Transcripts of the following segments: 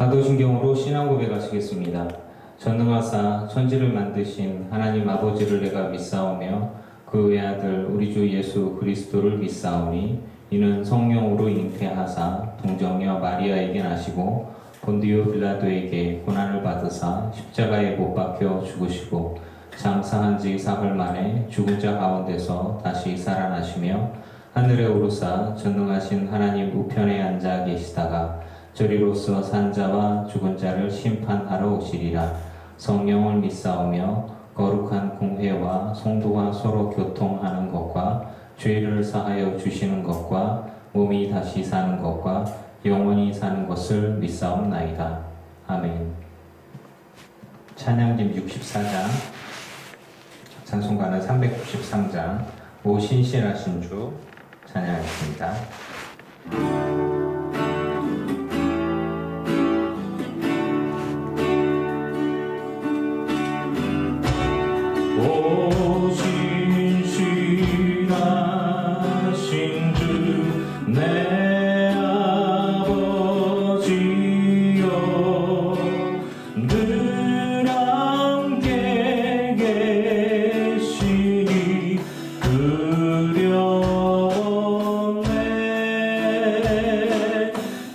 사도신경으로 신앙 고백하시겠습니다. 전능하사 천지를 만드신 하나님 아버지를 내가 믿사오며 그 외아들 우리 주 예수 그리스도를 믿사오니 이는 성령으로 잉태하사 동정녀 마리아에게 나시고 본디오 빌라도에게 고난을 받으사 십자가에 못 박혀 죽으시고 장사한 지 사흘 만에 죽은 자 가운데서 다시 살아나시며 하늘에 오르사 전능하신 하나님 우편에 앉아 계시다가 저리로서 산 자와 죽은 자를 심판하러 오시리라. 성령을 믿사오며 거룩한 공회와 성도가 서로 교통하는 것과 죄를 사하여 주시는 것과 몸이 다시 사는 것과 영원히 사는 것을 믿사옵나이다. 아멘. 찬양집 64장, 찬송가는 393장, 오 신실하신 주 찬양하겠습니다. 오 신실하신 주 내 아버지여 늘 함께 계시니 두려웠네.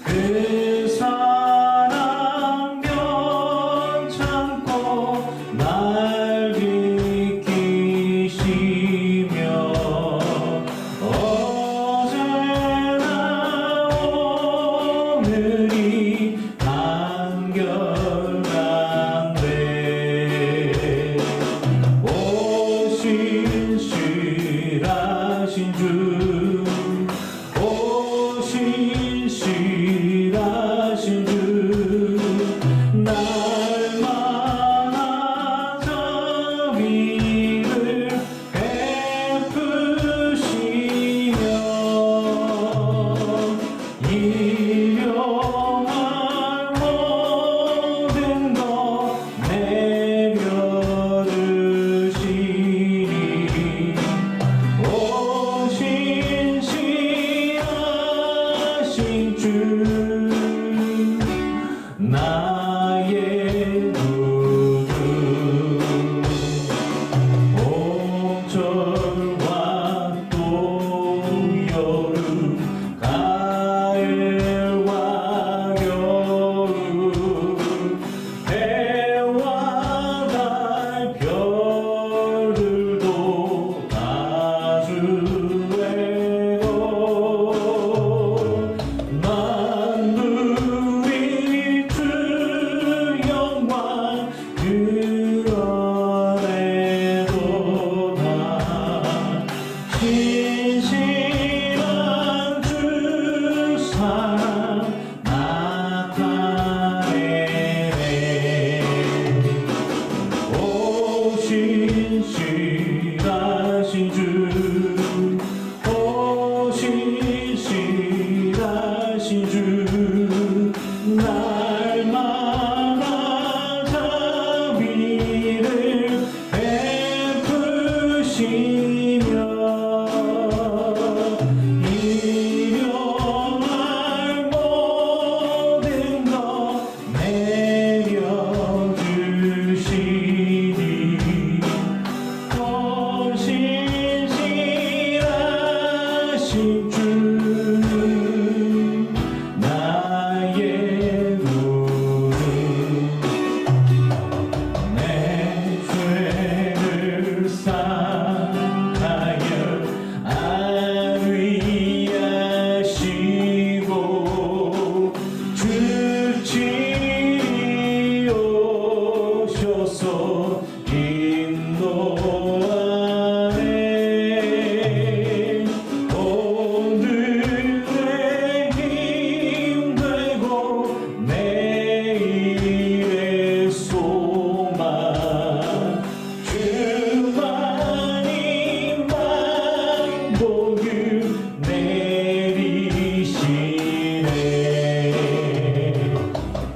그 사랑 면찮고 날 지키시며 어제나 오늘이 한결같네. 오 신실하신 주, 오 신실하신 주, 날마다 자비를 베푸시며 일용할 모든 것 내려주시니 오 신실하신 주 나의 구주. 봄철과 또 여름 가을과 겨울 해와 달 별들도 다 주의고 만물이 주 영광 드러내도다. 신실한 주 사랑 나타내네. 오 신실하신 주, 오 신실하신 주, 날마다 자비를 베푸시며 일용할 모든 것 내려주시니 오 신실하신 주 나의 구주. 내 죄를 사하여 안위하시고 주치리 오셔서 인도하네. 오늘의 힘 되고 내일의 소망 주만이 만복을 내리시네. 오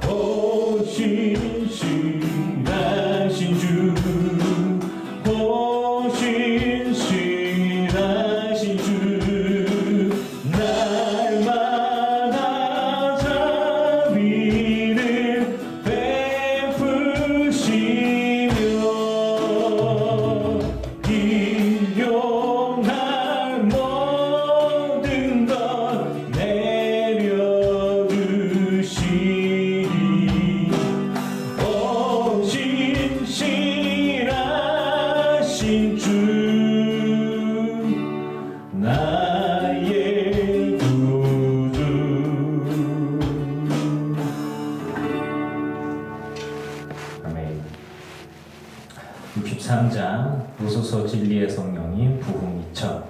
제3장 오소서 진리의 성령님 부흥 2천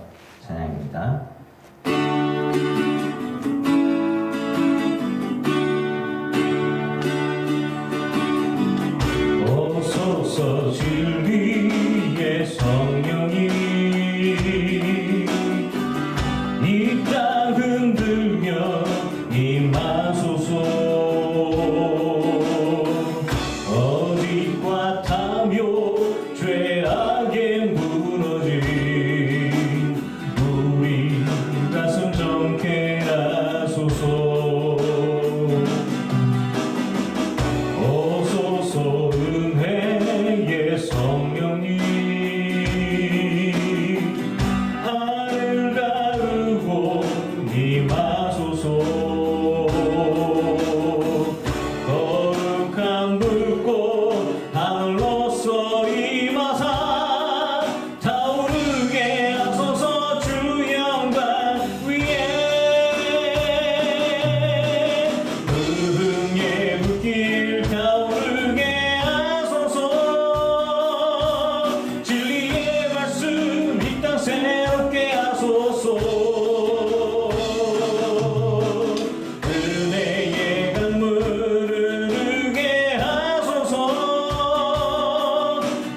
찬양입니다. 오소서 진리의 성령님 이 땅 흔들며 임하소서. 어디과 타며 죄악에 무너진 우리 가슴 정케 하소서. 오소서 은혜의 성령님 하늘 가르고 임하소서. 거룩한 불꽃 하늘로서 임하사 타오르게 하소서. 주 영광 위에 부흥의 불길 타오르게 하소서. 진리의 말씀 이 땅 새롭게 하소서. 은혜의 강물 흐르게 하소서.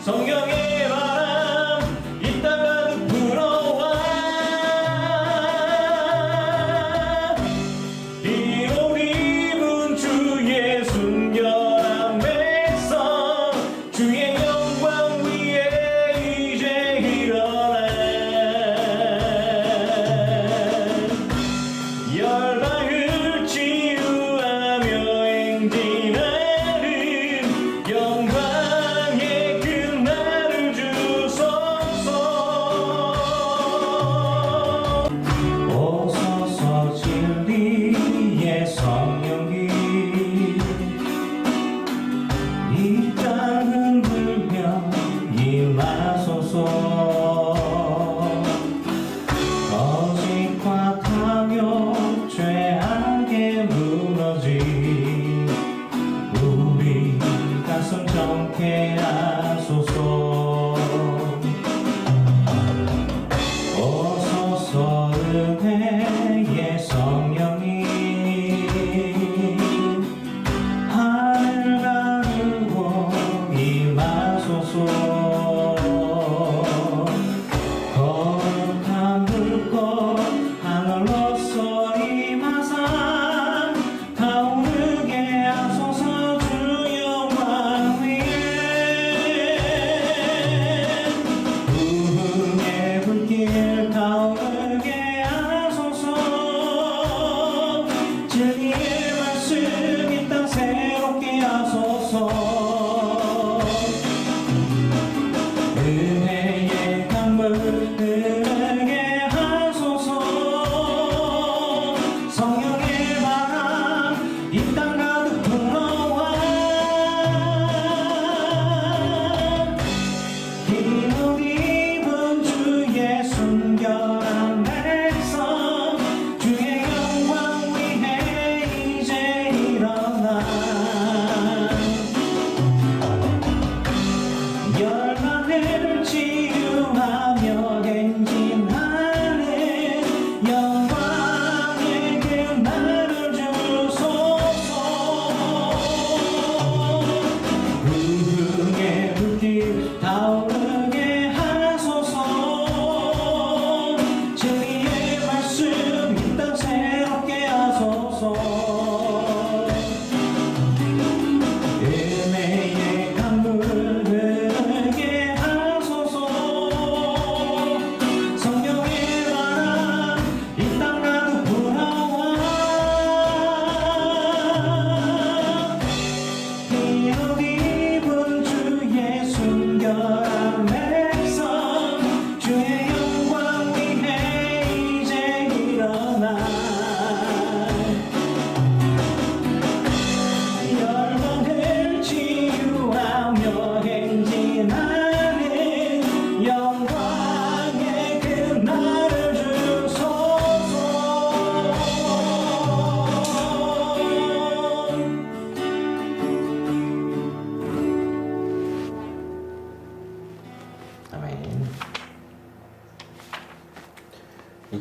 성령의 바람 이 땅 가득 불어와 이옷 입은 주의 순결한 백성 주의 영광 위에 이제 일어나 열방을 치유하며 행진하는 영광의 그날을 주소서. 오소서 진리의 성령님 이 땅 흔들며 임하소서. 거짓과 타며 죄악에 무너진 우리 가슴 정케 하소서. 오소서 은혜의 성령님 하늘 가르고 임하소서. 거룩한 불꽃 하늘로서 임하사 타오르게 하소서. 주 영광 위에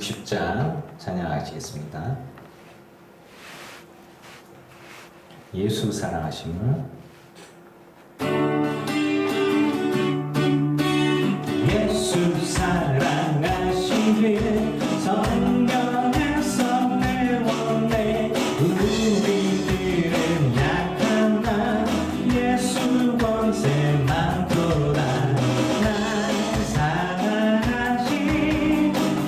60장 찬양하시겠습니다. 예수 사랑하심을. 예수 사랑하심을 성경에서 내보내 우리들은 약하나 예수 권세 많도다. 날 사랑하심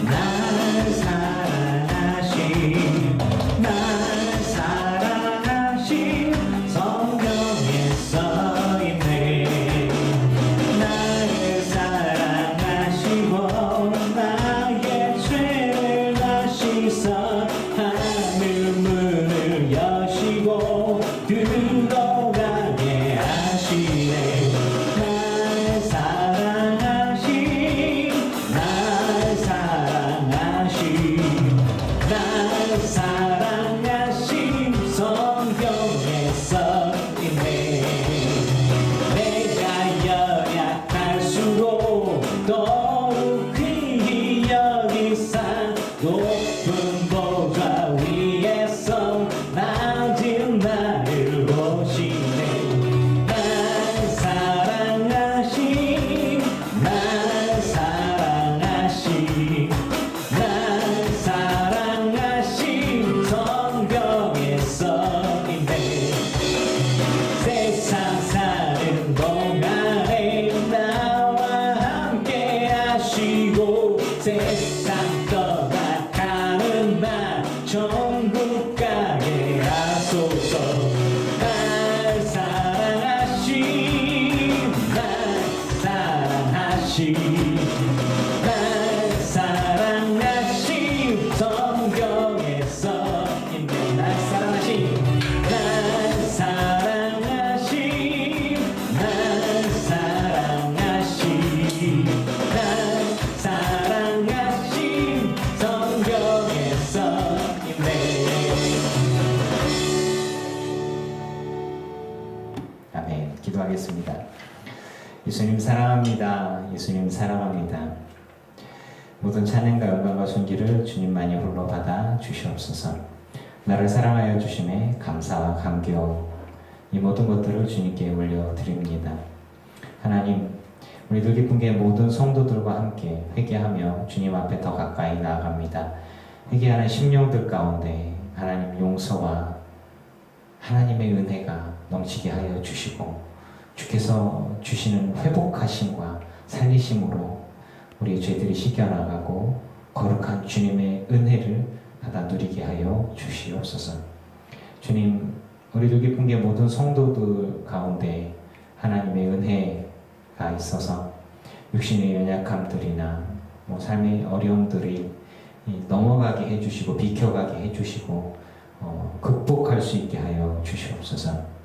날 사랑하심 날 사랑하심 성경에 써있네. 나를 사랑하시고 나의 죄를 다시서 하늘 문을 여시고 들어가게 하시네. 날 사랑하심 날 사랑하심 날 사랑하심 성경에 써있네. 내가 연약할수록 더욱 귀히 여기사 높은 보좌 위에서 낮은 나를 보시네. 날 사랑하심 날 사랑하심 날 사랑하심 성경에 써있네. 세상 사는 동안에 나와 함께 하시고 세상 떠나가는 날 천국 가게 하소서. 날 사랑하심 날 사랑하심 날 사랑하심 성경에 써있네. 날 사랑하심 날 사랑하심 날 사랑하심 날 사랑하심 성경에 써있네. 아멘. 기도하겠습니다. 예수님 사랑합니다. 예수님 사랑합니다. 모든 찬양과 영광과 존귀를 주님만이 홀로 받아 주시옵소서. 나를 사랑하여 주심에 감사와 감격 이 모든 것들을 주님께 올려드립니다. 하나님, 우리 들기쁨교회 모든 성도들과 함께 회개하며 주님 앞에 더 가까이 나아갑니다. 회개하는 심령들 가운데 하나님 용서와 하나님의 은혜가 넘치게 하여 주시고 주께서 주시는 회복하심과 살리심으로 우리의 죄들이 씻겨나가고 거룩한 주님의 은혜를 받아 누리게 하여 주시옵소서. 주님, 우리 들기쁨교회 모든 성도들 가운데 하나님의 은혜가 있어서 육신의 연약함들이나 삶의 어려움들이 넘어가게 해주시고 비켜가게 해주시고 극복할 수 있게 하여 주시옵소서.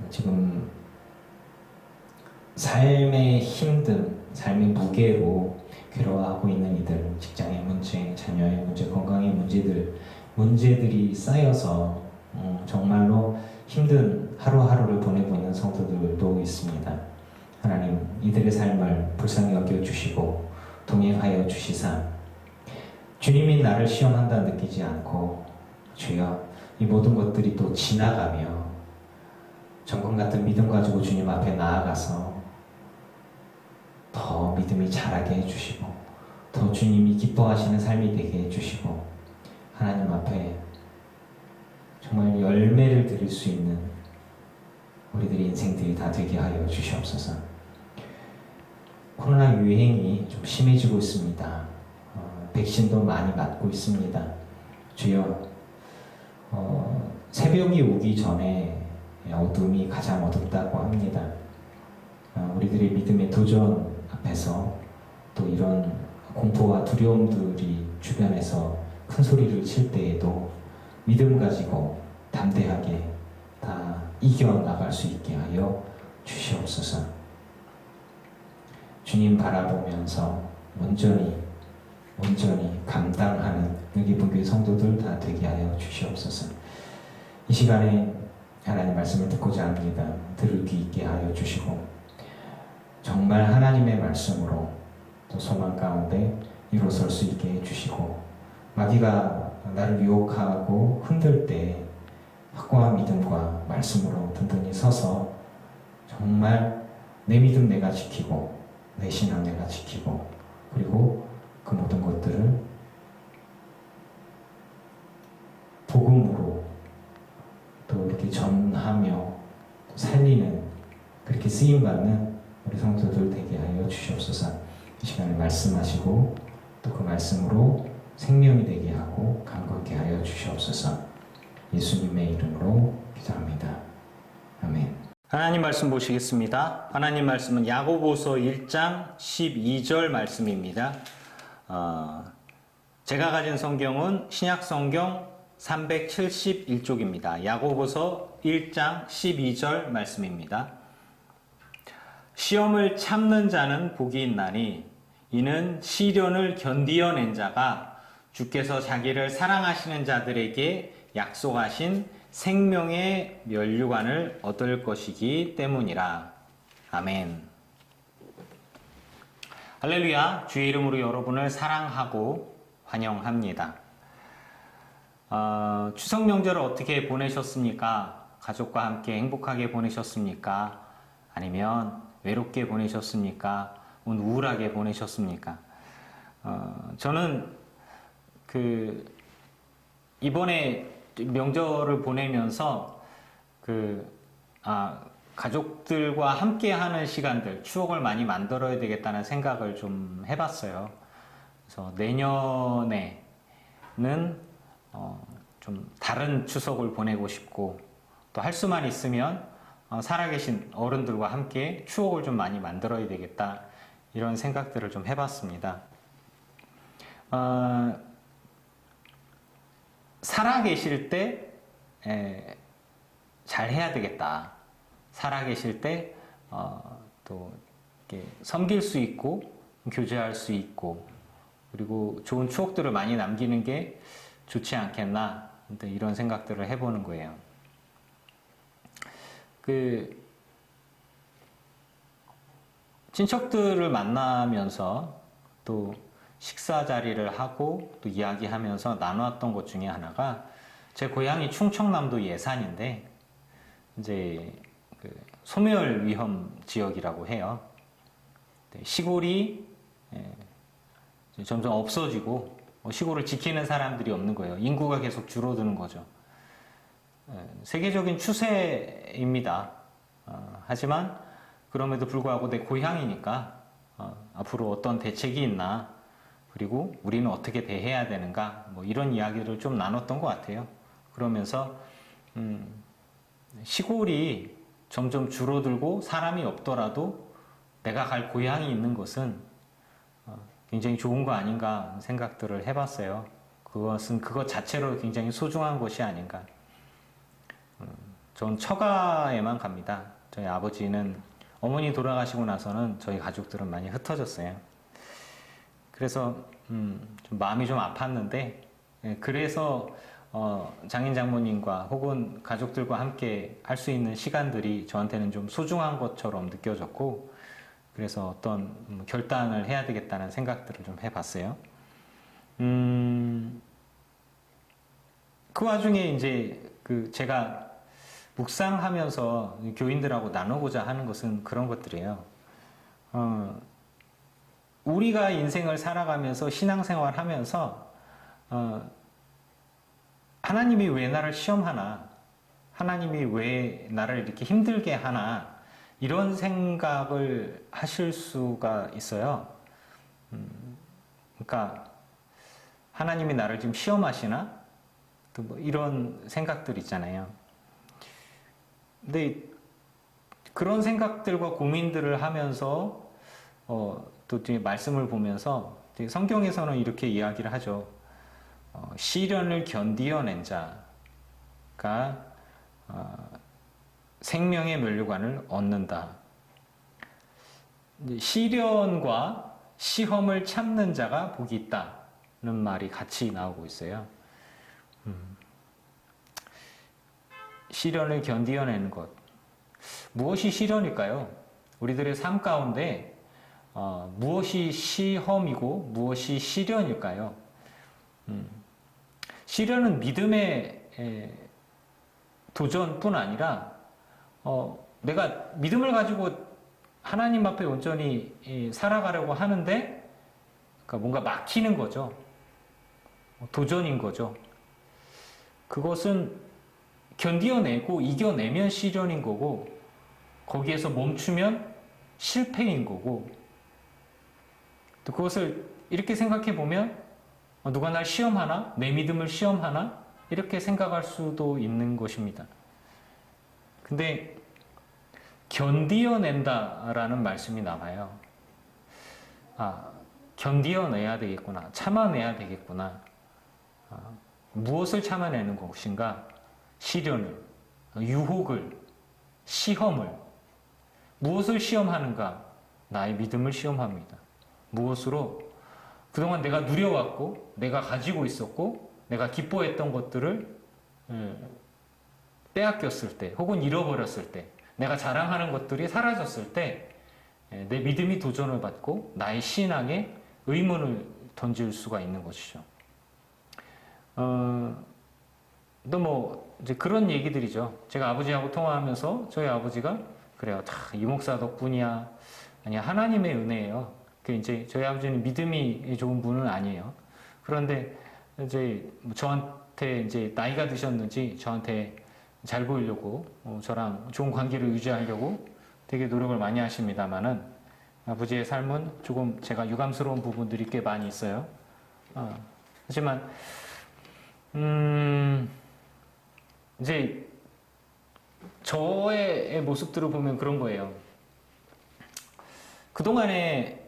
지금 삶의 힘든, 삶의 무게로 괴로워하고 있는 이들, 직장의 문제, 자녀의 문제, 건강의 문제들이 쌓여서 정말로 힘든 하루하루를 보내고 있는 성도들도 있습니다. 하나님, 이들의 삶을 불쌍히 여겨주시고 동행하여 주시사 주님이 나를 시험한다 느끼지 않고 주여 이 모든 것들이 또 지나가며 정금 같은 믿음 가지고 주님 앞에 나아가서 더 믿음이 자라게 해주시고 더 주님이 기뻐하시는 삶이 되게 해주시고 하나님 앞에 정말 열매를 드릴 수 있는 우리들의 인생들이 다 되게 하여 주시옵소서. 코로나 유행이 좀 심해지고 있습니다. 백신도 많이 맞고 있습니다. 주여, 새벽이 오기 전에 어둠이 가장 어둡다고 합니다. 우리들의 믿음의 도전 앞에서 또 이런 공포와 두려움들이 주변에서 큰 소리를 칠 때에도 믿음 가지고 담대하게 다 이겨나갈 수 있게 하여 주시옵소서. 주님 바라보면서 온전히 감당하는 들기쁨교회 성도들 다 되게 하여 주시옵소서. 이 시간에 하나님 말씀을 듣고자 합니다. 들을 귀 있게 하여 주시고 정말 하나님의 말씀으로 또 소망 가운데 일어설 수 있게 해주시고, 마귀가 나를 유혹하고 흔들 때 확고한 믿음과 말씀으로 든든히 서서 정말 내 믿음 내가 지키고 내 신앙 내가 지키고, 그리고 그 모든 것들을 복음으로 또 이렇게 전하며 살리는, 그렇게 쓰임받는 우리 성도들 되게 하여 주시옵소서. 이 시간에 말씀하시고 또 그 말씀으로 생명이 되게 하고 강건케 하여 주시옵소서. 예수님의 이름으로 기도합니다. 아멘. 하나님 말씀 보시겠습니다. 하나님 말씀은 야고보서 1장 12절 말씀입니다. 제가 가진 성경은 신약 성경 371쪽입니다. 야고보서 1장 12절 말씀입니다. 시험을 참는 자는 복이 있나니 이는 시련을 견디어낸 자가 주께서 자기를 사랑하시는 자들에게 약속하신 생명의 면류관을 얻을 것이기 때문이라. 아멘. 할렐루야. 주의 이름으로 여러분을 사랑하고 환영합니다. 추석 명절을 어떻게 보내셨습니까? 가족과 함께 행복하게 보내셨습니까? 아니면 외롭게 보내셨습니까? 우울하게 보내셨습니까? 저는 이번에 명절을 보내면서 가족들과 함께하는 시간들, 추억을 많이 만들어야 되겠다는 생각을 좀 해봤어요. 그래서 내년에는 좀 다른 추석을 보내고 싶고, 또 할 수만 있으면 살아계신 어른들과 함께 추억을 좀 많이 만들어야 되겠다, 이런 생각들을 좀 해봤습니다. 살아계실 때 잘 해야 되겠다. 살아계실 때 또 섬길 수 있고 교제할 수 있고, 그리고 좋은 추억들을 많이 남기는 게 좋지 않겠나, 이런 생각들을 해보는 거예요. 친척들을 만나면서 또 식사 자리를 하고 또 이야기하면서 나누었던 것 중에 하나가, 제 고향이 충청남도 예산인데 이제 소멸 위험 지역이라고 해요. 시골이 점점 없어지고 시골을 지키는 사람들이 없는 거예요. 인구가 계속 줄어드는 거죠. 세계적인 추세입니다. 하지만 그럼에도 불구하고 내 고향이니까 앞으로 어떤 대책이 있나, 그리고 우리는 어떻게 대해야 되는가, 이런 이야기를 좀 나눴던 것 같아요. 그러면서 시골이 점점 줄어들고 사람이 없더라도 내가 갈 고향이 있는 것은 굉장히 좋은 거 아닌가 생각들을 해봤어요. 그것은 그것 자체로 굉장히 소중한 것이 아닌가. 전 처가에만 갑니다. 저희 아버지는, 어머니 돌아가시고 나서는 저희 가족들은 많이 흩어졌어요. 그래서 좀 마음이 좀 아팠는데, 그래서 장인 장모님과 혹은 가족들과 함께 할 수 있는 시간들이 저한테는 좀 소중한 것처럼 느껴졌고, 그래서 어떤 결단을 해야 되겠다는 생각들을 좀 해봤어요. 그 와중에 이제 제가 묵상하면서 교인들하고 나누고자 하는 것은 그런 것들이에요. 우리가 인생을 살아가면서 신앙생활 하면서 하나님이 왜 나를 시험하나, 하나님이 왜 나를 이렇게 힘들게 하나, 이런 생각을 하실 수가 있어요. 그러니까 하나님이 나를 지금 시험하시나? 또 이런 생각들 있잖아요. 근데 그런 생각들과 고민들을 하면서 또 뒤에 말씀을 보면서 성경에서는 이렇게 이야기를 하죠. 시련을 견디어낸 자가 생명의 면류관을 얻는다. 시련과 시험을 참는 자가 복이 있다는 말이 같이 나오고 있어요. 시련을 견디어내는 것. 무엇이 시련일까요? 우리들의 삶 가운데 무엇이 시험이고 무엇이 시련일까요? 시련은 믿음의 도전뿐 아니라 내가 믿음을 가지고 하나님 앞에 온전히 살아가려고 하는데 그러니까 뭔가 막히는 거죠. 도전인 거죠. 그것은 견디어내고 이겨내면 시련인 거고 거기에서 멈추면 실패인 거고 또 그것을 이렇게 생각해 보면 누가 날 시험하나? 내 믿음을 시험하나? 이렇게 생각할 수도 있는 것입니다. 근데 견디어낸다라는 말씀이 나와요. 견디어내야 되겠구나. 참아내야 되겠구나. 무엇을 참아내는 것인가? 시련을, 유혹을, 시험을. 무엇을 시험하는가? 나의 믿음을 시험합니다. 무엇으로? 그동안 내가 누려왔고, 내가 가지고 있었고, 내가 기뻐했던 것들을 빼앗겼을 때, 혹은 잃어버렸을 때, 내가 자랑하는 것들이 사라졌을 때, 내 믿음이 도전을 받고, 나의 신앙에 의문을 던질 수가 있는 것이죠. 또 뭐, 이제 그런 얘기들이죠. 제가 아버지하고 통화하면서 저희 아버지가, 그래요. 이 목사 덕분이야. 아니, 하나님의 은혜예요. 이제 저희 아버지는 믿음이 좋은 분은 아니에요. 그런데 이제 저한테 이제 나이가 드셨는지 저한테 잘 보이려고 저랑 좋은 관계를 유지하려고 되게 노력을 많이 하십니다만은 아버지의 삶은 조금 제가 유감스러운 부분들이 꽤 많이 있어요. 하지만 이제 저의 모습들을 보면 그런 거예요. 그동안에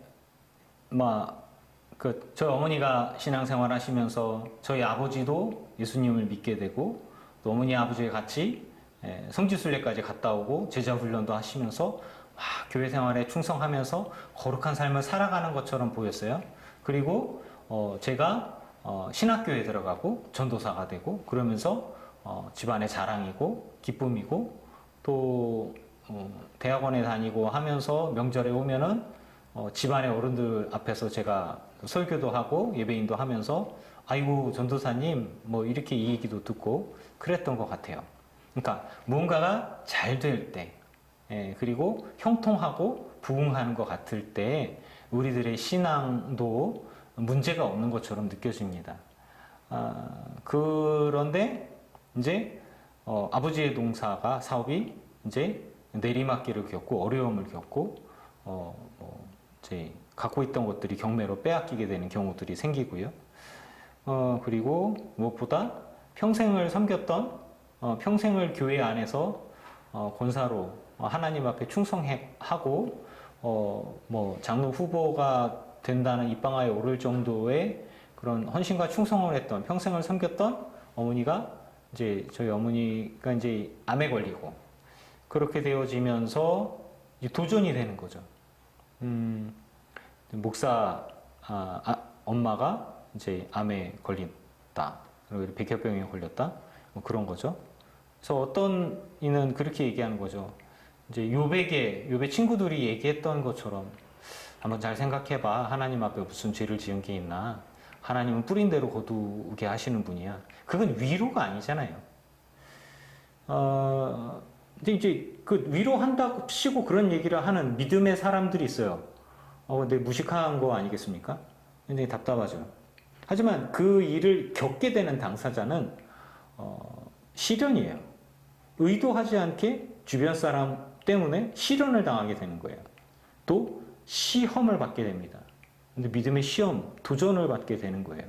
저희 어머니가 신앙생활 하시면서 저희 아버지도 예수님을 믿게 되고 또 어머니 아버지와 같이 성지순례까지 갔다 오고 제자훈련도 하시면서 교회 생활에 충성하면서 거룩한 삶을 살아가는 것처럼 보였어요. 그리고 제가 신학교에 들어가고 전도사가 되고 그러면서 집안의 자랑이고 기쁨이고 또 대학원에 다니고 하면서 명절에 오면은 집안의 어른들 앞에서 제가 설교도 하고 예배인도 하면서 아이고 전도사님 뭐 이렇게 이 얘기도 듣고 그랬던 것 같아요. 그러니까 무언가가 잘 될 때 그리고 형통하고 부흥하는 것 같을 때 우리들의 신앙도 문제가 없는 것처럼 느껴집니다. 그런데 이제 아버지의 농사가 사업이 이제 내리막길을 겪고 어려움을 겪고 이제 갖고 있던 것들이 경매로 빼앗기게 되는 경우들이 생기고요. 그리고 무엇보다 평생을 섬겼던 평생을 교회 안에서 권사로 하나님 앞에 충성하고 장로 후보가 된다는 입방아에 오를 정도의 그런 헌신과 충성을 했던 평생을 섬겼던 어머니가 이제 저희 어머니가 이제 암에 걸리고 그렇게 되어지면서 도전이 되는 거죠. 목사 엄마가 이제 암에 걸린다. 그리고 백혈병에 걸렸다. 뭐 그런 거죠. 그래서 어떤 이는 그렇게 얘기하는 거죠. 이제 요배 친구들이 얘기했던 것처럼 한번 잘 생각해봐. 하나님 앞에 무슨 죄를 지은 게 있나? 하나님은 뿌린 대로 거두게 하시는 분이야. 그건 위로가 아니잖아요. 근데 이제 그 위로한다고 치고 그런 얘기를 하는 믿음의 사람들이 있어요. 근데 무식한 거 아니겠습니까? 굉장히 답답하죠. 하지만 그 일을 겪게 되는 당사자는 시련이에요. 의도하지 않게 주변 사람 때문에 시련을 당하게 되는 거예요. 또 시험을 받게 됩니다. 근데 믿음의 시험, 도전을 받게 되는 거예요.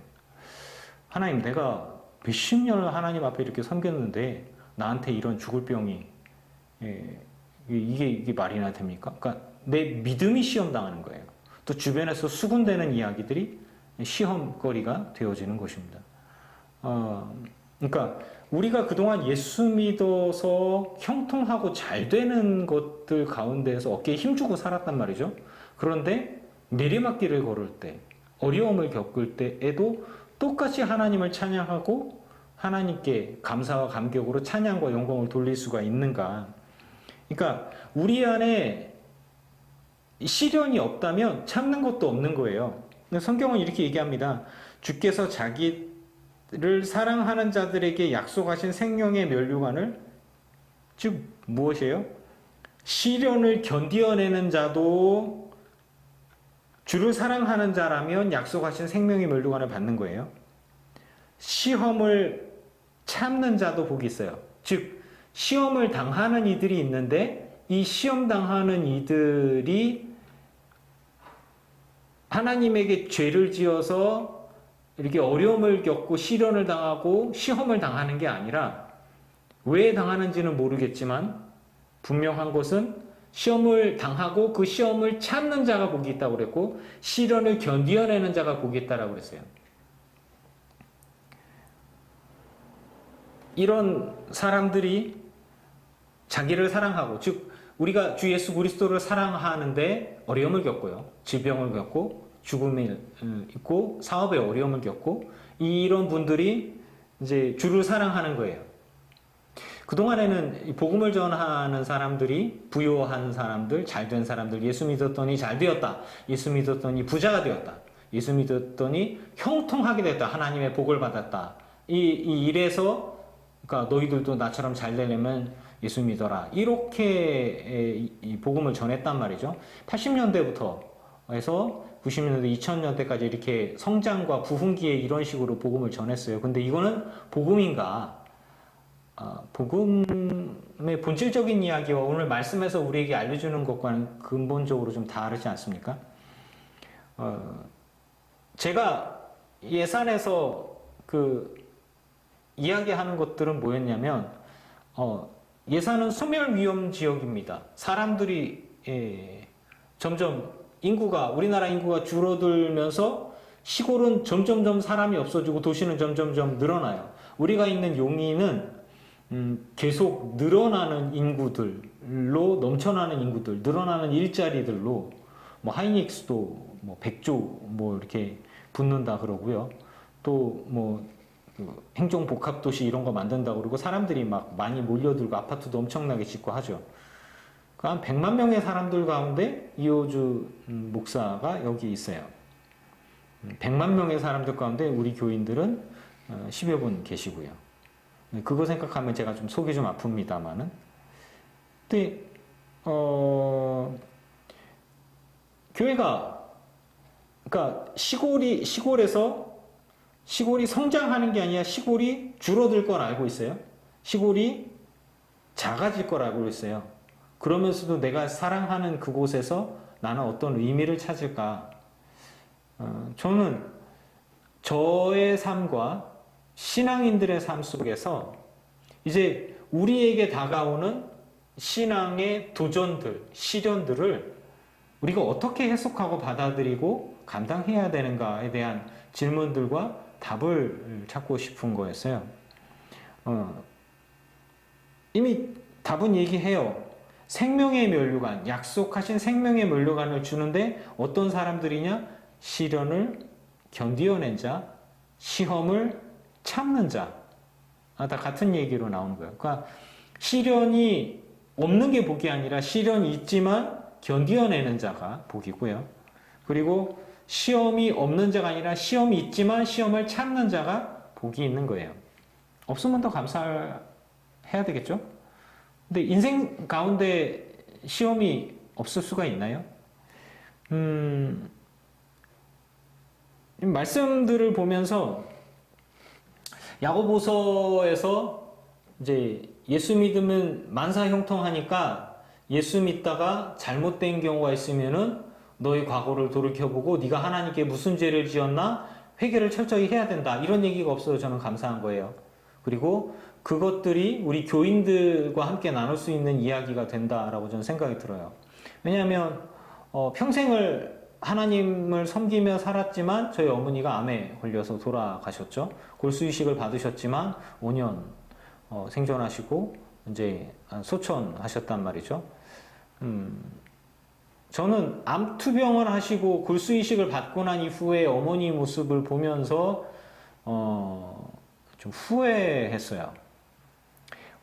하나님, 내가 몇십 년을 하나님 앞에 이렇게 섬겼는데 나한테 이런 죽을 병이 이게 말이나 됩니까? 그러니까 내 믿음이 시험 당하는 거예요. 또 주변에서 수군대는 이야기들이 시험거리가 되어지는 것입니다. 그러니까 우리가 그동안 예수 믿어서 형통하고 잘 되는 것들 가운데에서 어깨에 힘주고 살았단 말이죠. 그런데 내리막길을 걸을 때, 어려움을 겪을 때에도 똑같이 하나님을 찬양하고 하나님께 감사와 감격으로 찬양과 영광을 돌릴 수가 있는가? 그러니까 우리 안에 시련이 없다면 참는 것도 없는 거예요. 성경은 이렇게 얘기합니다. 주께서 자기를 사랑하는 자들에게 약속하신 생명의 면류관을, 즉 무엇이에요? 시련을 견디어내는 자도 주를 사랑하는 자라면 약속하신 생명의 면류관을 받는 거예요. 시험을 참는 자도 복이 있어요. 즉 시험을 당하는 이들이 있는데 이 시험 당하는 이들이 하나님에게 죄를 지어서 이렇게 어려움을 겪고 시련을 당하고 시험을 당하는 게 아니라, 왜 당하는지는 모르겠지만 분명한 것은 시험을 당하고 그 시험을 참는 자가 복이 있다고 그랬고, 시련을 견디어내는 자가 복이 있다고 그랬어요. 이런 사람들이 자기를 사랑하고, 즉 우리가 주 예수 그리스도를 사랑하는데 어려움을 겪고요, 질병을 겪고 죽음이 있고 사업에 어려움을 겪고, 이런 분들이 이제 주를 사랑하는 거예요. 그동안에는 복음을 전하는 사람들이 부유한 사람들, 잘된 사람들, 예수 믿었더니 잘 되었다, 예수 믿었더니 부자가 되었다, 예수 믿었더니 형통하게 됐다, 하나님의 복을 받았다, 이 일에서 그러니까 너희들도 나처럼 잘 되려면 예수 믿어라, 이렇게 이 복음을 전했단 말이죠. 80년대부터 해서 90년대, 2000년대까지 이렇게 성장과 부흥기에 이런 식으로 복음을 전했어요. 근데 이거는 복음인가? 복음의 본질적인 이야기와 오늘 말씀에서 우리에게 알려주는 것과는 근본적으로 좀 다르지 않습니까? 제가 예산에서 이야기하는 것들은 뭐였냐면, 예산은 소멸 위험 지역입니다. 사람들이 점점 우리나라 인구가 줄어들면서 시골은 점점점 사람이 없어지고 도시는 점점점 늘어나요. 우리가 있는 용인은 계속 늘어나는 인구들로, 넘쳐나는 인구들, 늘어나는 일자리들로, 뭐 하이닉스도 뭐 100조 뭐 이렇게 붙는다 그러고요. 또 뭐 행정 복합 도시 이런 거 만든다 그러고 사람들이 막 많이 몰려들고 아파트도 엄청나게 짓고 하죠. 한 100만 명의 사람들 가운데 이호주 목사가 여기 있어요. 100만 명의 사람들 가운데 우리 교인들은 10여 분 계시고요. 그거 생각하면 제가 좀 속이 좀 아픕니다만은. 근데 교회가, 그러니까 시골이 성장하는 게 아니라 시골이 줄어들 걸 알고 있어요. 시골이 작아질 걸 알고 있어요. 그러면서도 내가 사랑하는 그곳에서 나는 어떤 의미를 찾을까? 저는 저의 삶과 신앙인들의 삶 속에서 이제 우리에게 다가오는 신앙의 도전들, 시련들을 우리가 어떻게 해석하고 받아들이고 감당해야 되는가에 대한 질문들과 답을 찾고 싶은 거였어요. 이미 답은 얘기해요. 생명의 면류관, 약속하신 생명의 면류관을 주는데 어떤 사람들이냐? 시련을 견디어낸 자, 시험을 참는 자. 다 같은 얘기로 나오는 거예요. 그러니까 시련이 없는 게 복이 아니라 시련이 있지만 견디어내는 자가 복이고요. 그리고 시험이 없는 자가 아니라 시험이 있지만 시험을 참는 자가 복이 있는 거예요. 없으면 더 감사해야 되겠죠? 근데 인생 가운데 시험이 없을 수가 있나요? 말씀들을 보면서 야고보서에서 이제 예수 믿으면 만사 형통하니까 예수 믿다가 잘못된 경우가 있으면은 너의 과거를 돌이켜보고 네가 하나님께 무슨 죄를 지었나 회개를 철저히 해야 된다, 이런 얘기가 없어서 저는 감사한 거예요. 그리고 그것들이 우리 교인들과 함께 나눌 수 있는 이야기가 된다라고 저는 생각이 들어요. 왜냐하면 평생을 하나님을 섬기며 살았지만 저희 어머니가 암에 걸려서 돌아가셨죠. 골수이식을 받으셨지만 5년 생존하시고 이제 소천하셨단 말이죠. 저는 암투병을 하시고 골수이식을 받고 난 이후에 어머니 모습을 보면서 좀 후회했어요.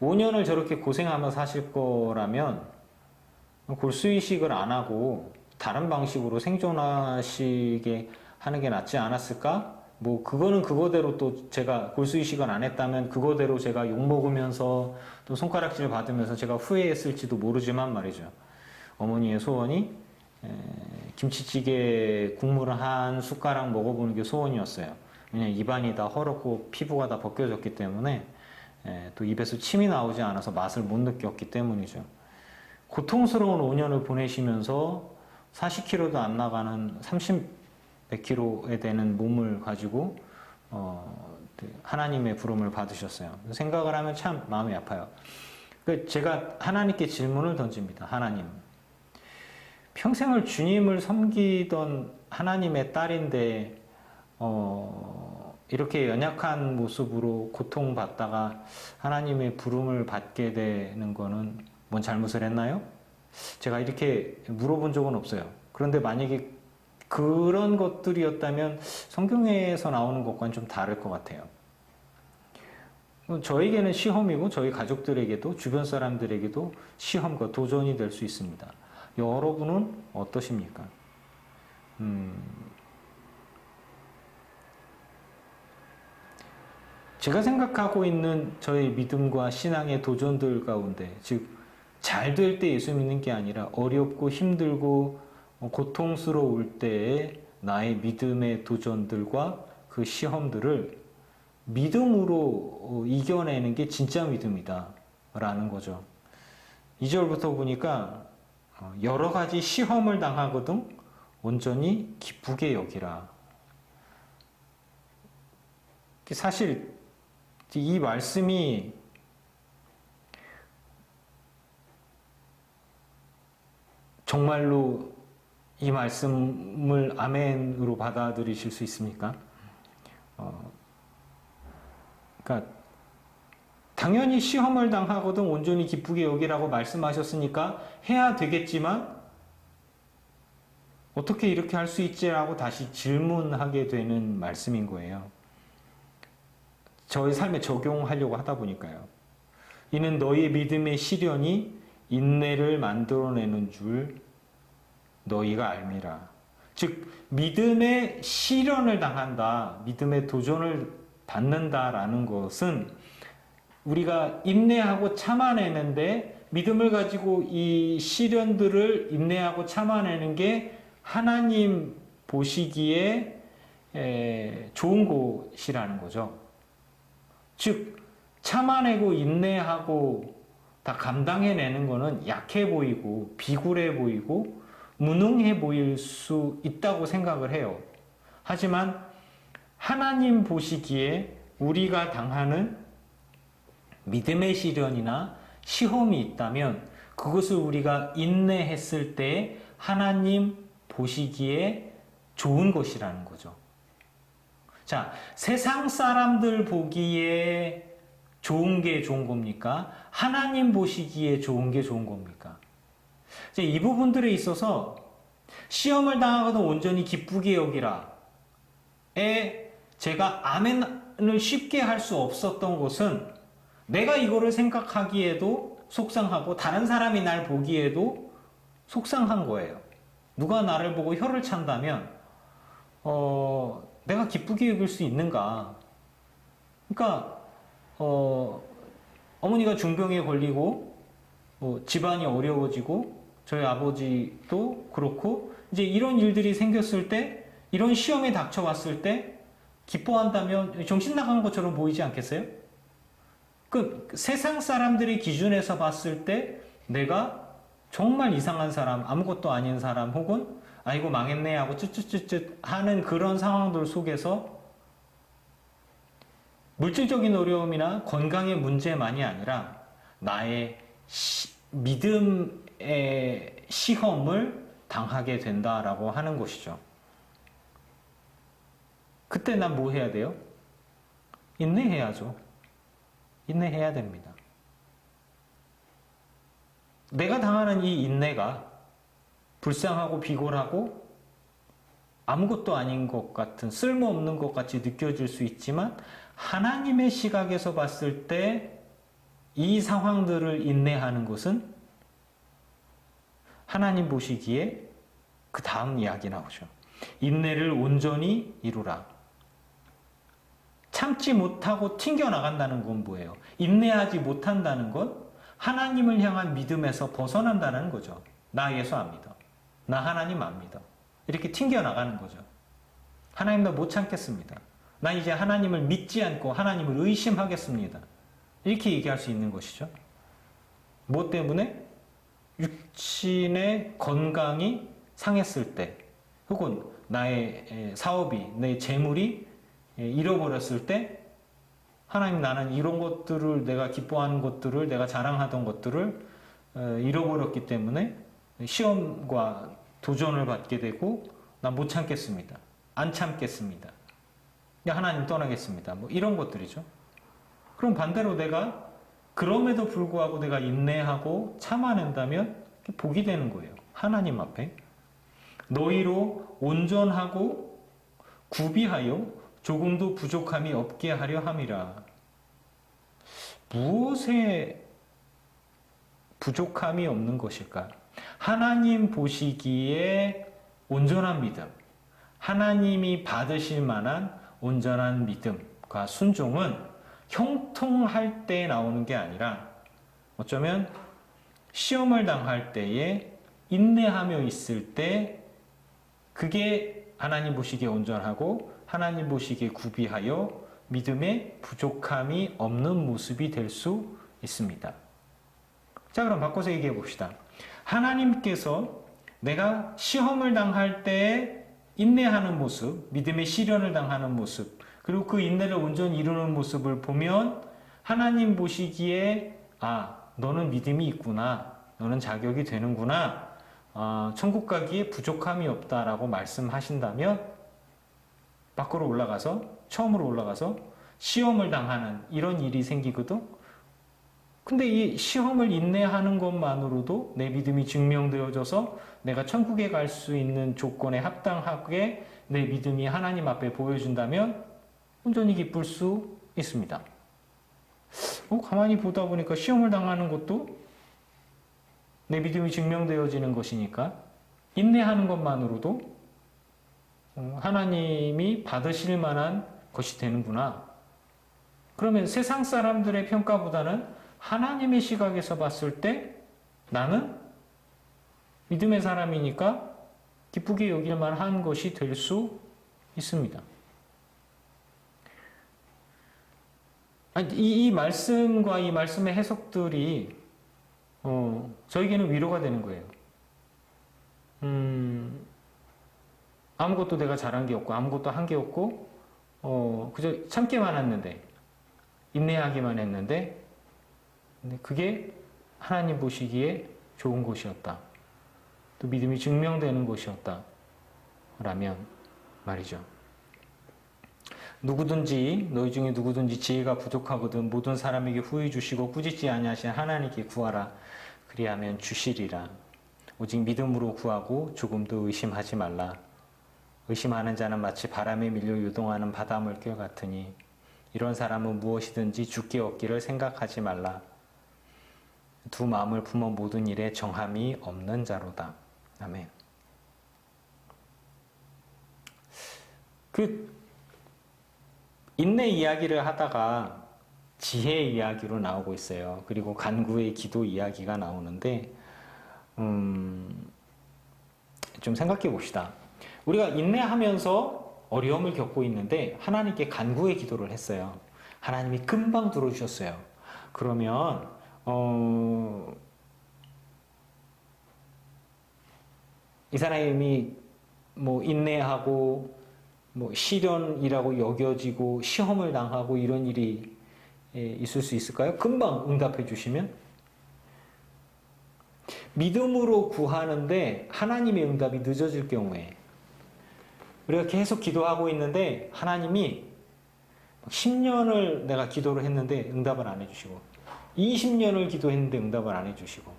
5년을 저렇게 고생하며 사실 거라면 골수이식을 안 하고 다른 방식으로 생존하시게 하는 게 낫지 않았을까? 뭐 그거는 그거대로 또 제가 골수이식을 안 했다면 그거대로 제가 욕먹으면서 또 손가락질 받으면서 제가 후회했을지도 모르지만 말이죠. 어머니의 소원이 김치찌개 국물을 한 숟가락 먹어보는 게 소원이었어요. 왜냐면 입안이 다 헐었고 피부가 다 벗겨졌기 때문에 또 입에서 침이 나오지 않아서 맛을 못 느꼈기 때문이죠. 고통스러운 5년을 보내시면서 40kg도 안 나가는 30몇 kg에 되는 몸을 가지고 하나님의 부름을 받으셨어요. 생각을 하면 참 마음이 아파요. 제가 하나님께 질문을 던집니다. 하나님, 평생을 주님을 섬기던 하나님의 딸인데 이렇게 연약한 모습으로 고통받다가 하나님의 부름을 받게 되는 거는 뭔 잘못을 했나요? 제가 이렇게 물어본 적은 없어요. 그런데 만약에 그런 것들이었다면 성경에서 나오는 것과는 좀 다를 것 같아요. 저에게는 시험이고 저희 가족들에게도 주변 사람들에게도 시험과 도전이 될 수 있습니다. 여러분은 어떠십니까? 제가 생각하고 있는 저의 믿음과 신앙의 도전들 가운데, 즉 잘 될 때 예수 믿는 게 아니라 어렵고 힘들고 고통스러울 때의 나의 믿음의 도전들과 그 시험들을 믿음으로 이겨내는 게 진짜 믿음이다 라는 거죠. 2절부터 보니까 여러 가지 시험을 당하거든 온전히 기쁘게 여기라. 사실 이 말씀이 정말로 이 말씀을 아멘으로 받아들이실 수 있습니까? 그러니까 당연히 시험을 당하거든 온전히 기쁘게 여기라고 말씀하셨으니까 해야 되겠지만 어떻게 이렇게 할 수 있지라고 다시 질문하게 되는 말씀인 거예요. 저의 삶에 적용하려고 하다 보니까요. 이는 너희의 믿음의 시련이 인내를 만들어내는 줄 너희가 알미라. 즉 믿음의 시련을 당한다, 믿음의 도전을 받는다라는 것은 우리가 인내하고 참아내는데 믿음을 가지고 이 시련들을 인내하고 참아내는 게 하나님 보시기에 좋은 곳이라는 거죠. 즉 참아내고 인내하고 다 감당해내는 거는 약해 보이고 비굴해 보이고 무능해 보일 수 있다고 생각을 해요. 하지만 하나님 보시기에 우리가 당하는 믿음의 시련이나 시험이 있다면 그것을 우리가 인내했을 때 하나님 보시기에 좋은 것이라는 거죠. 자, 세상 사람들 보기에 좋은 게 좋은 겁니까? 하나님 보시기에 좋은 게 좋은 겁니까? 이 부분들에 있어서 시험을 당하거든 온전히 기쁘게 여기라 에 제가 아멘을 쉽게 할 수 없었던 것은 내가 이거를 생각하기에도 속상하고 다른 사람이 날 보기에도 속상한 거예요. 누가 나를 보고 혀를 찬다면 내가 기쁘게 여길 수 있는가? 그러니까 어머니가 중병에 걸리고 집안이 어려워지고 저희 아버지도 그렇고 이제 이런 일들이 생겼을 때 이런 시험에 닥쳐왔을 때 기뻐한다면 정신 나간 것처럼 보이지 않겠어요? 그 세상 사람들의 기준에서 봤을 때 내가 정말 이상한 사람, 아무것도 아닌 사람 혹은 아이고 망했네 하고 쯧쯧쯧쯧 하는 그런 상황들 속에서 물질적인 어려움이나 건강의 문제만이 아니라 나의 믿음의 시험을 당하게 된다라고 하는 것이죠. 그때 난 뭐 해야 돼요? 인내해야죠. 인내해야 됩니다. 내가 당하는 이 인내가 불쌍하고 비굴하고 아무것도 아닌 것 같은 쓸모없는 것 같이 느껴질 수 있지만 하나님의 시각에서 봤을 때 이 상황들을 인내하는 것은 하나님 보시기에 그 다음 이야기 나오죠. 인내를 온전히 이루라. 참지 못하고 튕겨나간다는 건 뭐예요? 인내하지 못한다는 건 하나님을 향한 믿음에서 벗어난다는 거죠. 나 예수 안 믿어. 나 하나님 안 믿어. 이렇게 튕겨나가는 거죠. 하나님 나 못 참겠습니다. 나 이제 하나님을 믿지 않고 하나님을 의심하겠습니다. 이렇게 얘기할 수 있는 것이죠. 무엇 때문에? 육신의 건강이 상했을 때, 혹은 나의 사업이, 내 재물이 잃어버렸을 때, 하나님 나는 이런 것들을, 내가 기뻐하는 것들을, 내가 자랑하던 것들을 잃어버렸기 때문에 시험과 도전을 받게 되고 난 못 참겠습니다. 안 참겠습니다. 하나님 떠나겠습니다. 뭐 이런 것들이죠. 그럼 반대로 내가 그럼에도 불구하고 내가 인내하고 참아낸다면 복이 되는 거예요. 하나님 앞에. 너희로 온전하고 구비하여 조금도 부족함이 없게 하려 함이라. 무엇에 부족함이 없는 것일까? 하나님 보시기에 온전한 믿음, 하나님이 받으실 만한 온전한 믿음과 순종은 형통할 때 나오는 게 아니라 어쩌면 시험을 당할 때에 인내하며 있을 때 그게 하나님 보시기에 온전하고 하나님 보시기에 구비하여 믿음에 부족함이 없는 모습이 될 수 있습니다. 자, 그럼 바꿔서 얘기해 봅시다. 하나님께서 내가 시험을 당할 때 인내하는 모습, 믿음의 시련을 당하는 모습, 그리고 그 인내를 온전히 이루는 모습을 보면 하나님 보시기에 너는 믿음이 있구나, 너는 자격이 되는구나, 천국 가기에 부족함이 없다라고 말씀하신다면 밖으로 올라가서, 처음으로 올라가서 시험을 당하는 이런 일이 생기거든. 근데 이 시험을 인내하는 것만으로도 내 믿음이 증명되어져서 내가 천국에 갈 수 있는 조건에 합당하게 내 믿음이 하나님 앞에 보여준다면 온전히 기쁠 수 있습니다. 가만히 보다 보니까 시험을 당하는 것도 내 믿음이 증명되어지는 것이니까 인내하는 것만으로도 하나님이 받으실 만한 것이 되는구나. 그러면 세상 사람들의 평가보다는 하나님의 시각에서 봤을 때 나는 믿음의 사람이니까 기쁘게 여길 만한 것이 될 수 있습니다. 이 말씀과 이 말씀의 해석들이 저에게는 위로가 되는 거예요. 아무것도 내가 잘한 게 없고 아무것도 한 게 없고 그저 참기만 했는데, 인내하기만 했는데, 근데 그게 하나님 보시기에 좋은 것이었다, 또 믿음이 증명되는 것이었다 라면 말이죠. 누구든지, 너희 중에 누구든지 지혜가 부족하거든 모든 사람에게 후히 주시고 꾸짖지 아니하신 하나님께 구하라. 그리하면 주시리라. 오직 믿음으로 구하고 조금도 의심하지 말라. 의심하는 자는 마치 바람에 밀려 요동하는 바닷물결 같으니 이런 사람은 무엇이든지 주께 얻기를 생각하지 말라. 두 마음을 품어 모든 일에 정함이 없는 자로다. 아멘. 인내 이야기를 하다가 지혜 이야기로 나오고 있어요. 그리고 간구의 기도 이야기가 나오는데 좀 생각해 봅시다. 우리가 인내하면서 어려움을 겪고 있는데 하나님께 간구의 기도를 했어요. 하나님이 금방 들어주셨어요. 그러면 이 사람이 인내하고 시련이라고 여겨지고 시험을 당하고 이런 일이 있을 수 있을까요? 금방 응답해 주시면? 믿음으로 구하는데 하나님의 응답이 늦어질 경우에, 우리가 계속 기도하고 있는데 하나님이 10년을 내가 기도를 했는데 응답을 안 해주시고 20년을 기도했는데 응답을 안 해주시고,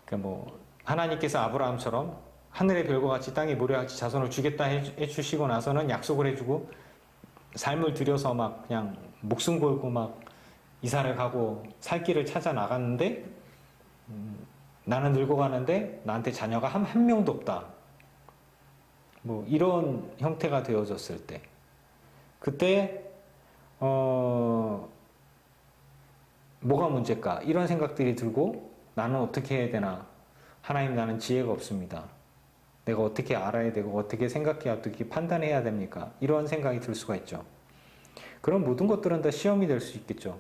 그러니까 하나님께서 아브라함처럼 하늘의 별과 같이 땅의 모래같이 자손을 주겠다 해주시고 나서는 약속을 해주고 삶을 들여서 그냥 목숨 걸고 이사를 가고 살 길을 찾아 나갔는데 나는 늙어가는데 나한테 자녀가 한 명도 없다. 뭐 이런 형태가 되어졌을 때 그때 뭐가 문제일까? 이런 생각들이 들고 나는 어떻게 해야 되나? 하나님, 나는 지혜가 없습니다. 내가 어떻게 알아야 되고 어떻게 생각해야 어떻게 판단해야 됩니까? 이런 생각이 들 수가 있죠. 그런 모든 것들은 다 시험이 될 수 있겠죠.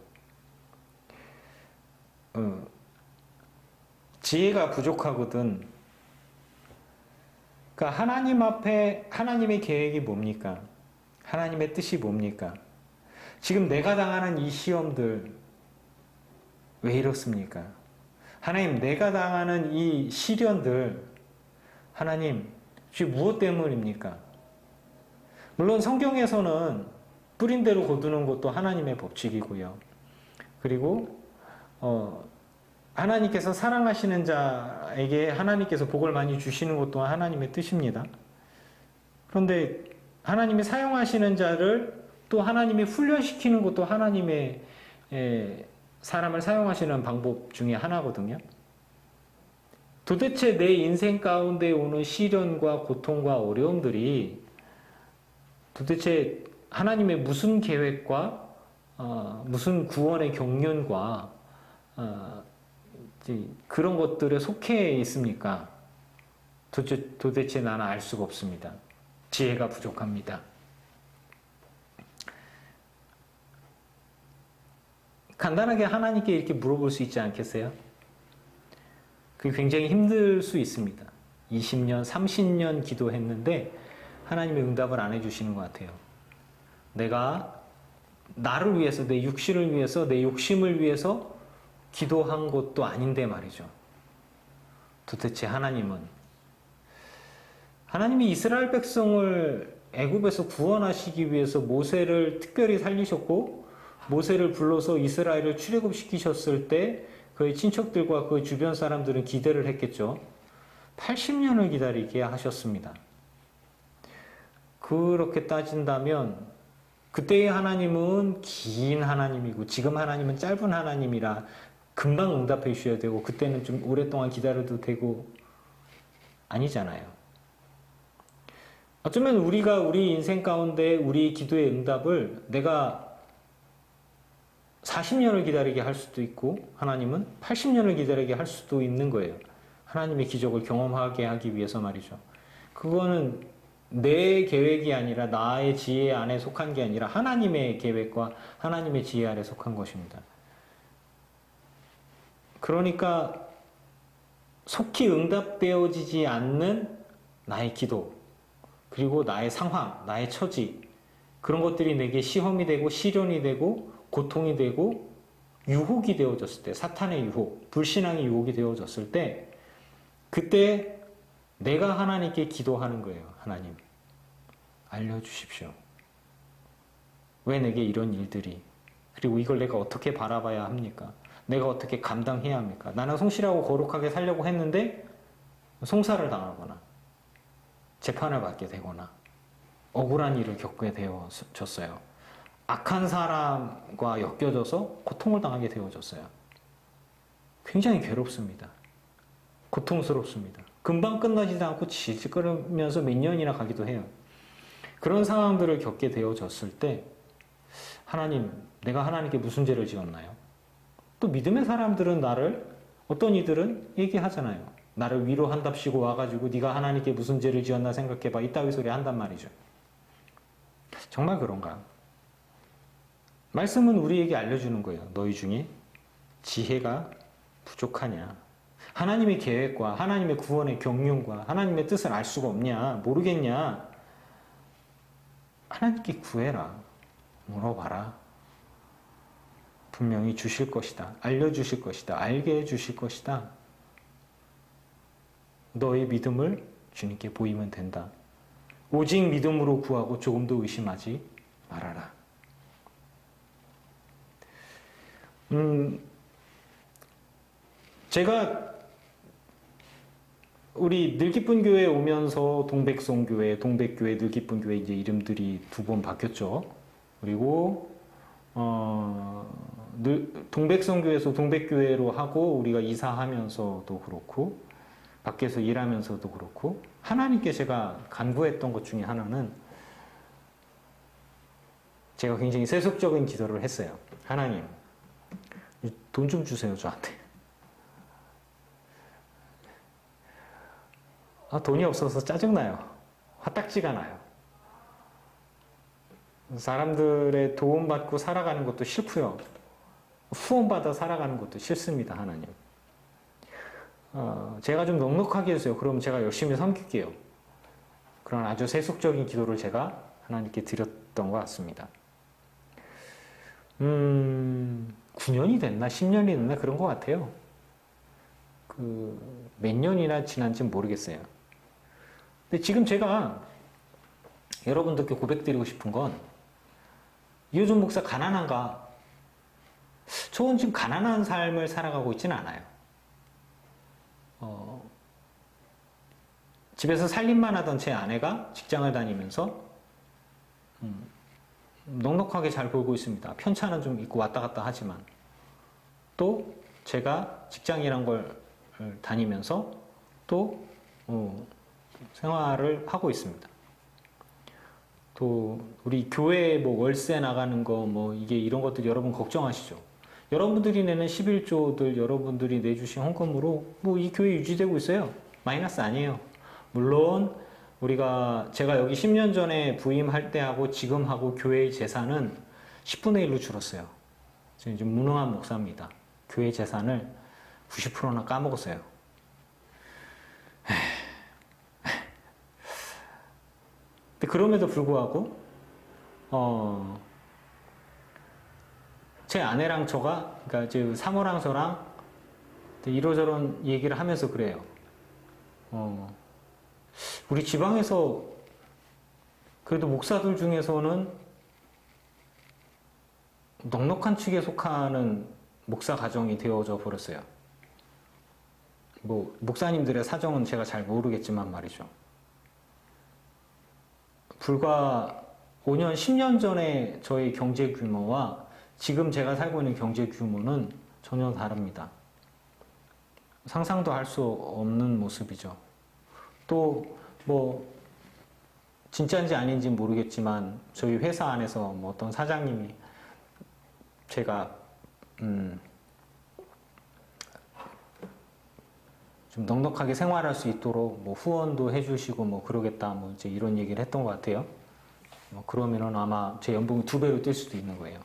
지혜가 부족하거든. 그러니까 하나님 앞에 하나님의 계획이 뭡니까? 하나님의 뜻이 뭡니까? 지금 내가 당하는 이 시험들 왜 이렇습니까? 하나님, 내가 당하는 이 시련들 하나님, 지금 무엇 때문입니까? 물론 성경에서는 뿌린 대로 거두는 것도 하나님의 법칙이고요. 그리고 하나님께서 사랑하시는 자에게 하나님께서 복을 많이 주시는 것도 하나님의 뜻입니다. 그런데 하나님이 사용하시는 자를 또 하나님이 훈련시키는 것도 하나님의 사람을 사용하시는 방법 중에 하나거든요. 도대체 내 인생 가운데 오는 시련과 고통과 어려움들이 도대체 하나님의 무슨 계획과 무슨 구원의 경륜과 그런 것들에 속해 있습니까? 도대체 나는 알 수가 없습니다. 지혜가 부족합니다. 간단하게 하나님께 이렇게 물어볼 수 있지 않겠어요? 그게 굉장히 힘들 수 있습니다. 20년, 30년 기도했는데 하나님의 응답을 안 해주시는 것 같아요. 내가 나를 위해서, 내 육신을 위해서, 내 욕심을 위해서 기도한 것도 아닌데 말이죠. 도대체 하나님이 이스라엘 백성을 애굽에서 구원하시기 위해서 모세를 특별히 살리셨고 모세를 불러서 이스라엘을 출애굽시키셨을 때 그의 친척들과 그 주변 사람들은 기대를 했겠죠. 80년을 기다리게 하셨습니다. 그렇게 따진다면 그때의 하나님은 긴 하나님이고 지금 하나님은 짧은 하나님이라 금방 응답해 주셔야 되고 그때는 좀 오랫동안 기다려도 되고 아니잖아요. 어쩌면 우리가 우리 인생 가운데 우리 기도의 응답을 내가 40년을 기다리게 할 수도 있고 하나님은 80년을 기다리게 할 수도 있는 거예요. 하나님의 기적을 경험하게 하기 위해서 말이죠. 그거는 내 계획이 아니라 나의 지혜 안에 속한 게 아니라 하나님의 계획과 하나님의 지혜 아래 속한 것입니다. 그러니까 속히 응답되어지지 않는 나의 기도 그리고 나의 상황, 나의 처지 그런 것들이 내게 시험이 되고 시련이 되고 고통이 되고 유혹이 되어졌을 때 사탄의 유혹, 불신앙의 유혹이 되어졌을 때 그때 내가 하나님께 기도하는 거예요. 하나님 알려주십시오. 왜 내게 이런 일들이 그리고 이걸 내가 어떻게 바라봐야 합니까? 내가 어떻게 감당해야 합니까? 나는 성실하고 거룩하게 살려고 했는데 송사를 당하거나 재판을 받게 되거나 억울한 일을 겪게 되어졌어요. 악한 사람과 엮여져서 고통을 당하게 되어졌어요. 굉장히 괴롭습니다. 고통스럽습니다. 금방 끝나지도 않고 질질거리면서 몇 년이나 가기도 해요. 그런 상황들을 겪게 되어졌을 때 하나님, 내가 하나님께 무슨 죄를 지었나요? 또 믿음의 사람들은 어떤 이들은 얘기하잖아요. 나를 위로한답시고 와가지고 네가 하나님께 무슨 죄를 지었나 생각해봐. 이따위 소리 한단 말이죠. 정말 그런가? 말씀은 우리에게 알려주는 거예요. 너희 중에 지혜가 부족하냐? 하나님의 계획과 하나님의 구원의 경륜과 하나님의 뜻을 알 수가 없냐? 모르겠냐? 하나님께 구해라. 물어봐라. 분명히 주실 것이다. 알려주실 것이다. 알게 해주실 것이다. 너의 믿음을 주님께 보이면 된다. 오직 믿음으로 구하고 조금도 의심하지 말아라. 제가 우리 늘기쁜 교회 오면서 동백송교회, 동백교회, 늘기쁜 교회 이제 이름들이 2번 바뀌었죠. 그리고 동백성교에서 동백교회로 하고 우리가 이사하면서도 그렇고 밖에서 일하면서도 그렇고 하나님께 제가 간구했던 것 중에 하나는 제가 굉장히 세속적인 기도를 했어요. 하나님, 돈 좀 주세요, 저한테. 돈이 없어서 짜증나요. 화딱지가 나요. 사람들의 도움받고 살아가는 것도 싫고요. 후원받아 살아가는 것도 싫습니다, 하나님. 제가 좀 넉넉하게 해주세요. 그럼 제가 열심히 섬길게요. 그런 아주 세속적인 기도를 제가 하나님께 드렸던 것 같습니다. 9년이 됐나 10년이 됐나 그런 것 같아요. 몇 년이나 지난지는 모르겠어요. 근데 지금 제가 여러분들께 고백드리고 싶은 건 이호준 목사 가난한가? 저는 지금 가난한 삶을 살아가고 있지는 않아요. 집에서 살림만 하던 제 아내가 직장을 다니면서 넉넉하게 잘 벌고 있습니다. 편차는 좀 있고 왔다 갔다 하지만 또 제가 직장이란 걸 다니면서 또 생활을 하고 있습니다. 또 우리 교회 뭐 월세 나가는 거 뭐 이게 이런 것들 여러분 걱정하시죠? 여러분들이 내는 11조들 여러분들이 내주신 헌금으로 뭐 이 교회 유지되고 있어요. 마이너스 아니에요. 물론 제가 여기 10년 전에 부임할 때하고 지금하고 교회의 재산은 10분의 1로 줄었어요. 저는 좀 무능한 목사입니다. 교회 재산을 90%나 까먹었어요. 근데 그럼에도 불구하고 제 아내랑 그러니까 제 사모랑 저랑 이러저런 얘기를 하면서 그래요. 우리 지방에서 그래도 목사들 중에서는 넉넉한 축에 속하는 목사 가정이 되어져 버렸어요. 뭐 목사님들의 사정은 제가 잘 모르겠지만 말이죠. 불과 5년, 10년 전에 저희 경제 규모와 지금 제가 살고 있는 경제 규모는 전혀 다릅니다. 상상도 할 수 없는 모습이죠. 또 뭐 진짜인지 아닌지 모르겠지만 저희 회사 안에서 뭐 어떤 사장님이 제가 좀 넉넉하게 생활할 수 있도록 뭐 후원도 해주시고 뭐 그러겠다 뭐 이제 이런 얘기를 했던 것 같아요. 뭐 그러면은 아마 제 연봉이 2배로 뛸 수도 있는 거예요.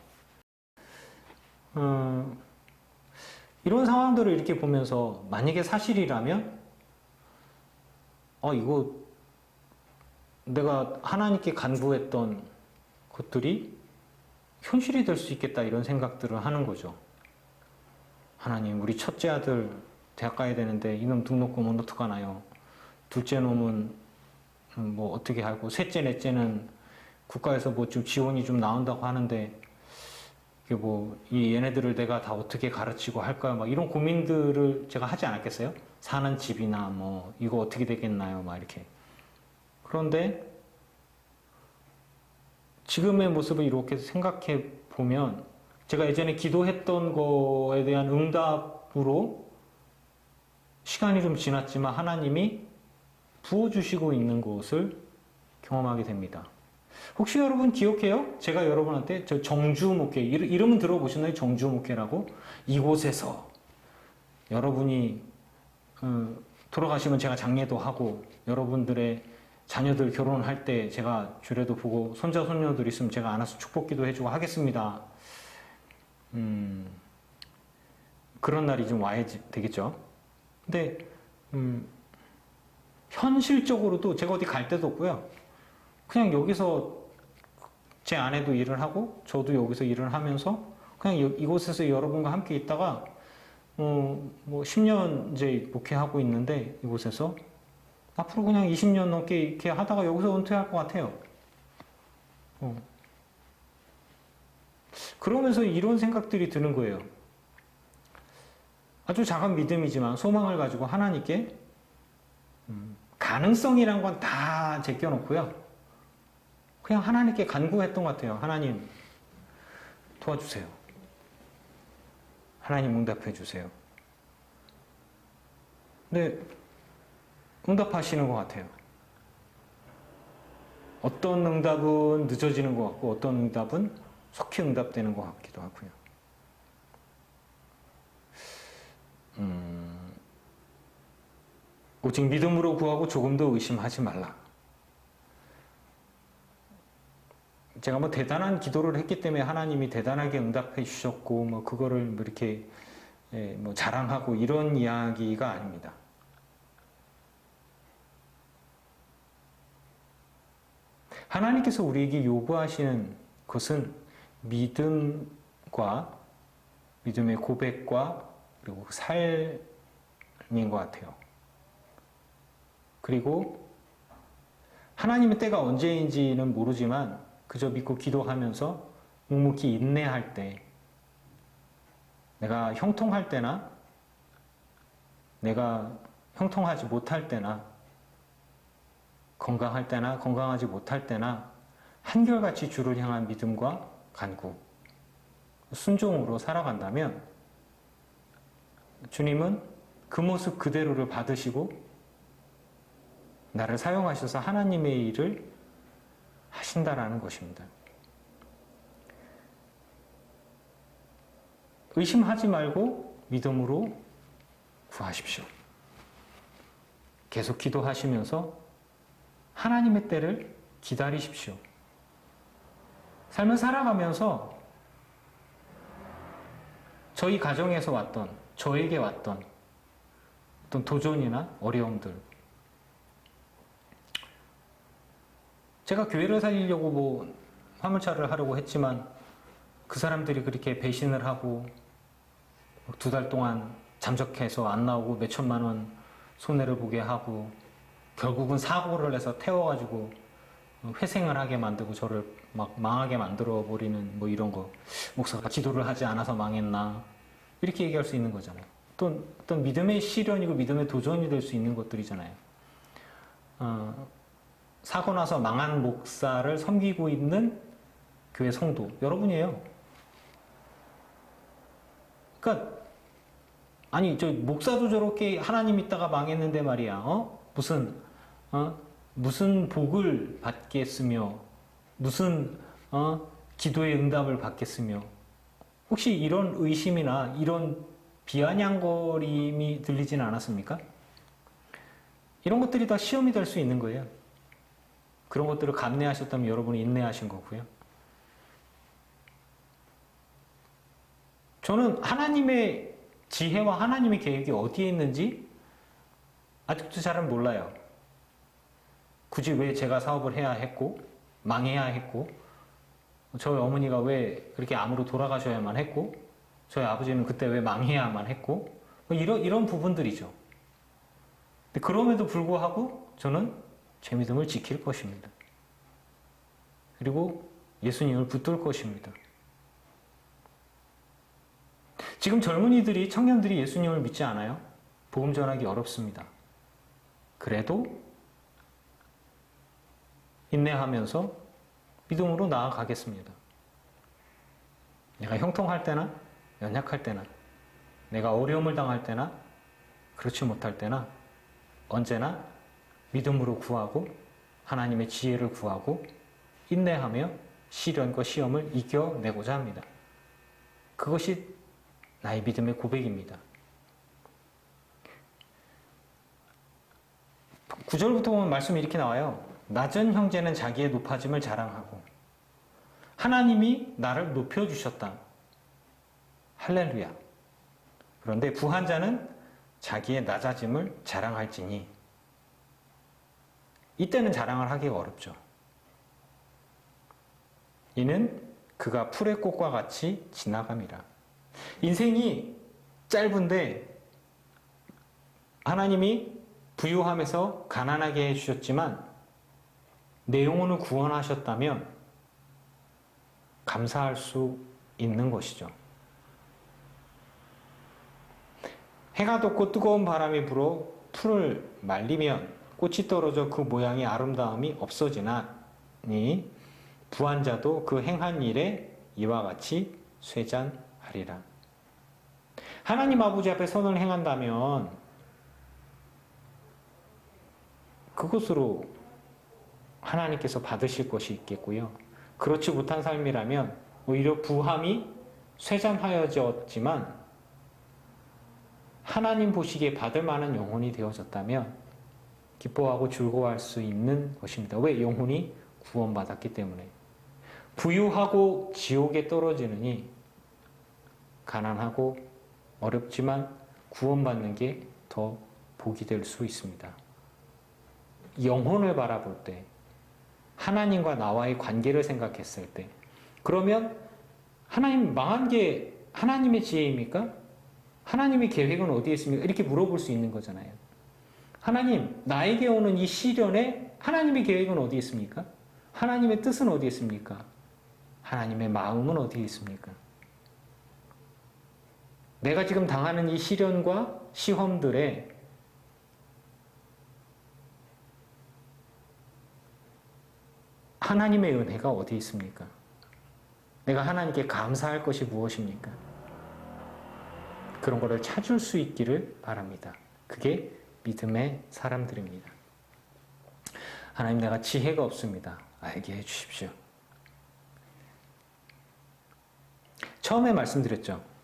이런 상황들을 이렇게 보면서 만약에 사실이라면 이거 내가 하나님께 간구했던 것들이 현실이 될 수 있겠다 이런 생각들을 하는 거죠. 하나님, 우리 첫째 아들 대학 가야 되는데 이놈 등록금은 어떡하나요? 둘째 놈은 뭐 어떻게 하고 셋째, 넷째는 국가에서 뭐 좀 지원이 좀 나온다고 하는데 이게 뭐 얘네들을 내가 다 어떻게 가르치고 할까요? 막 이런 고민들을 제가 하지 않았겠어요? 사는 집이나 뭐 이거 어떻게 되겠나요? 막 이렇게. 그런데 지금의 모습을 이렇게 생각해 보면 제가 예전에 기도했던 거에 대한 응답으로 시간이 좀 지났지만 하나님이 부어주시고 있는 것을 경험하게 됩니다. 혹시 여러분 기억해요? 제가 여러분한테 저 정주 목회, 이름은 들어보셨나요? 정주 목회라고? 이곳에서 여러분이 돌아가시면 제가 장례도 하고 여러분들의 자녀들 결혼할 때 제가 주례도 보고 손자 손녀들 있으면 제가 안아서 축복기도 해주고 하겠습니다. 그런 날이 좀 와야 되겠죠. 근데 현실적으로도 제가 어디 갈 데도 없고요. 그냥 여기서 제 아내도 일을 하고 저도 여기서 일을 하면서 그냥 이곳에서 여러분과 함께 있다가 뭐 10년 이제 목회하고 있는데 이곳에서 앞으로 그냥 20년 넘게 이렇게 하다가 여기서 은퇴할 것 같아요. 그러면서 이런 생각들이 드는 거예요. 아주 작은 믿음이지만 소망을 가지고 하나님께 가능성이란 건 다 제껴놓고요. 그냥 하나님께 간구했던 것 같아요. 하나님 도와주세요. 하나님 응답해 주세요. 근데 응답하시는 것 같아요. 어떤 응답은 늦어지는 것 같고 어떤 응답은 속히 응답되는 것 같기도 하고요. 오직 믿음으로 구하고 조금도 의심하지 말라. 제가 뭐 대단한 기도를 했기 때문에 하나님이 대단하게 응답해 주셨고 뭐 그거를 뭐 이렇게 뭐 자랑하고 이런 이야기가 아닙니다. 하나님께서 우리에게 요구하시는 것은 믿음과 믿음의 고백과 그리고 삶인 것 같아요. 그리고 하나님의 때가 언제인지는 모르지만 그저 믿고 기도하면서 묵묵히 인내할 때, 내가 형통할 때나 내가 형통하지 못할 때나 건강할 때나 건강하지 못할 때나 한결같이 주를 향한 믿음과 간구, 순종으로 살아간다면 주님은 그 모습 그대로를 받으시고 나를 사용하셔서 하나님의 일을 하신다라는 것입니다. 의심하지 말고 믿음으로 구하십시오. 계속 기도하시면서 하나님의 때를 기다리십시오. 삶을 살아가면서 저희 가정에서 왔던, 저에게 왔던 어떤 도전이나 어려움들, 제가 교회를 살리려고 뭐 화물차를 하려고 했지만 그 사람들이 그렇게 배신을 하고 2달 동안 잠적해서 안 나오고 몇 천만 원 손해를 보게 하고 결국은 사고를 해서 태워가지고 회생을 하게 만들고 저를 막 망하게 만들어 버리는 뭐 이런 거, 목사가 기도를 하지 않아서 망했나 이렇게 얘기할 수 있는 거잖아요. 또 어떤 믿음의 시련이고 믿음의 도전이 될 수 있는 것들이잖아요. 사고 나서 망한 목사를 섬기고 있는 교회 성도 여러분이에요. 그러니까 아니 저 목사도 저렇게 하나님 있다가 망했는데 말이야. 무슨 복을 받겠으며 무슨 기도의 응답을 받겠으며 혹시 이런 의심이나 이런 비아냥거림이 들리지는 않았습니까? 이런 것들이 다 시험이 될 수 있는 거예요. 그런 것들을 감내하셨다면 여러분이 인내하신 거고요. 저는 하나님의 지혜와 하나님의 계획이 어디에 있는지 아직도 잘은 몰라요. 굳이 왜 제가 사업을 해야 했고 망해야 했고 저희 어머니가 왜 그렇게 암으로 돌아가셔야만 했고 저희 아버지는 그때 왜 망해야만 했고 뭐 이런 부분들이죠. 근데 그럼에도 불구하고 저는 제 믿음을 지킬 것입니다. 그리고 예수님을 붙들 것입니다. 지금 젊은이들이, 청년들이 예수님을 믿지 않아요? 복음 전하기 어렵습니다. 그래도 인내하면서 믿음으로 나아가겠습니다. 내가 형통할 때나 연약할 때나 내가 어려움을 당할 때나 그렇지 못할 때나 언제나 믿음으로 구하고 하나님의 지혜를 구하고 인내하며 시련과 시험을 이겨내고자 합니다. 그것이 나의 믿음의 고백입니다. 9절부터 보면 말씀이 이렇게 나와요. 낮은 형제는 자기의 높아짐을 자랑하고 하나님이 나를 높여주셨다. 할렐루야. 그런데 부한 자는 자기의 낮아짐을 자랑할지니 이때는 자랑을 하기가 어렵죠. 이는 그가 풀의 꽃과 같이 지나감이라. 인생이 짧은데 하나님이 부유함에서 가난하게 해주셨지만 내 영혼을 구원하셨다면 감사할 수 있는 것이죠. 해가 돋고 뜨거운 바람이 불어 풀을 말리면 꽃이 떨어져 그 모양의 아름다움이 없어지나니 부한 자도 그 행한 일에 이와 같이 쇠잔하리라. 하나님 아버지 앞에 선을 행한다면 그것으로 하나님께서 받으실 것이 있겠고요. 그렇지 못한 삶이라면 오히려 부함이 쇠잔하여졌지만 하나님 보시기에 받을 만한 영혼이 되어졌다면 기뻐하고 즐거워할 수 있는 것입니다. 왜? 영혼이 구원받았기 때문에. 부유하고 지옥에 떨어지느니 가난하고 어렵지만 구원받는 게 더 복이 될 수 있습니다. 영혼을 바라볼 때, 하나님과 나와의 관계를 생각했을 때, 그러면 하나님 망한 게 하나님의 지혜입니까? 하나님의 계획은 어디에 있습니까? 이렇게 물어볼 수 있는 거잖아요. 하나님, 나에게 오는 이 시련에 하나님의 계획은 어디에 있습니까? 하나님의 뜻은 어디에 있습니까? 하나님의 마음은 어디에 있습니까? 내가 지금 당하는 이 시련과 시험들에 하나님의 은혜가 어디에 있습니까? 내가 하나님께 감사할 것이 무엇입니까? 그런 것을 찾을 수 있기를 바랍니다. 그게 믿음의 사람들입니다. 하나님, 내가 지혜가 없습니다. 알게 해주십시오. 처음에 말씀드렸죠.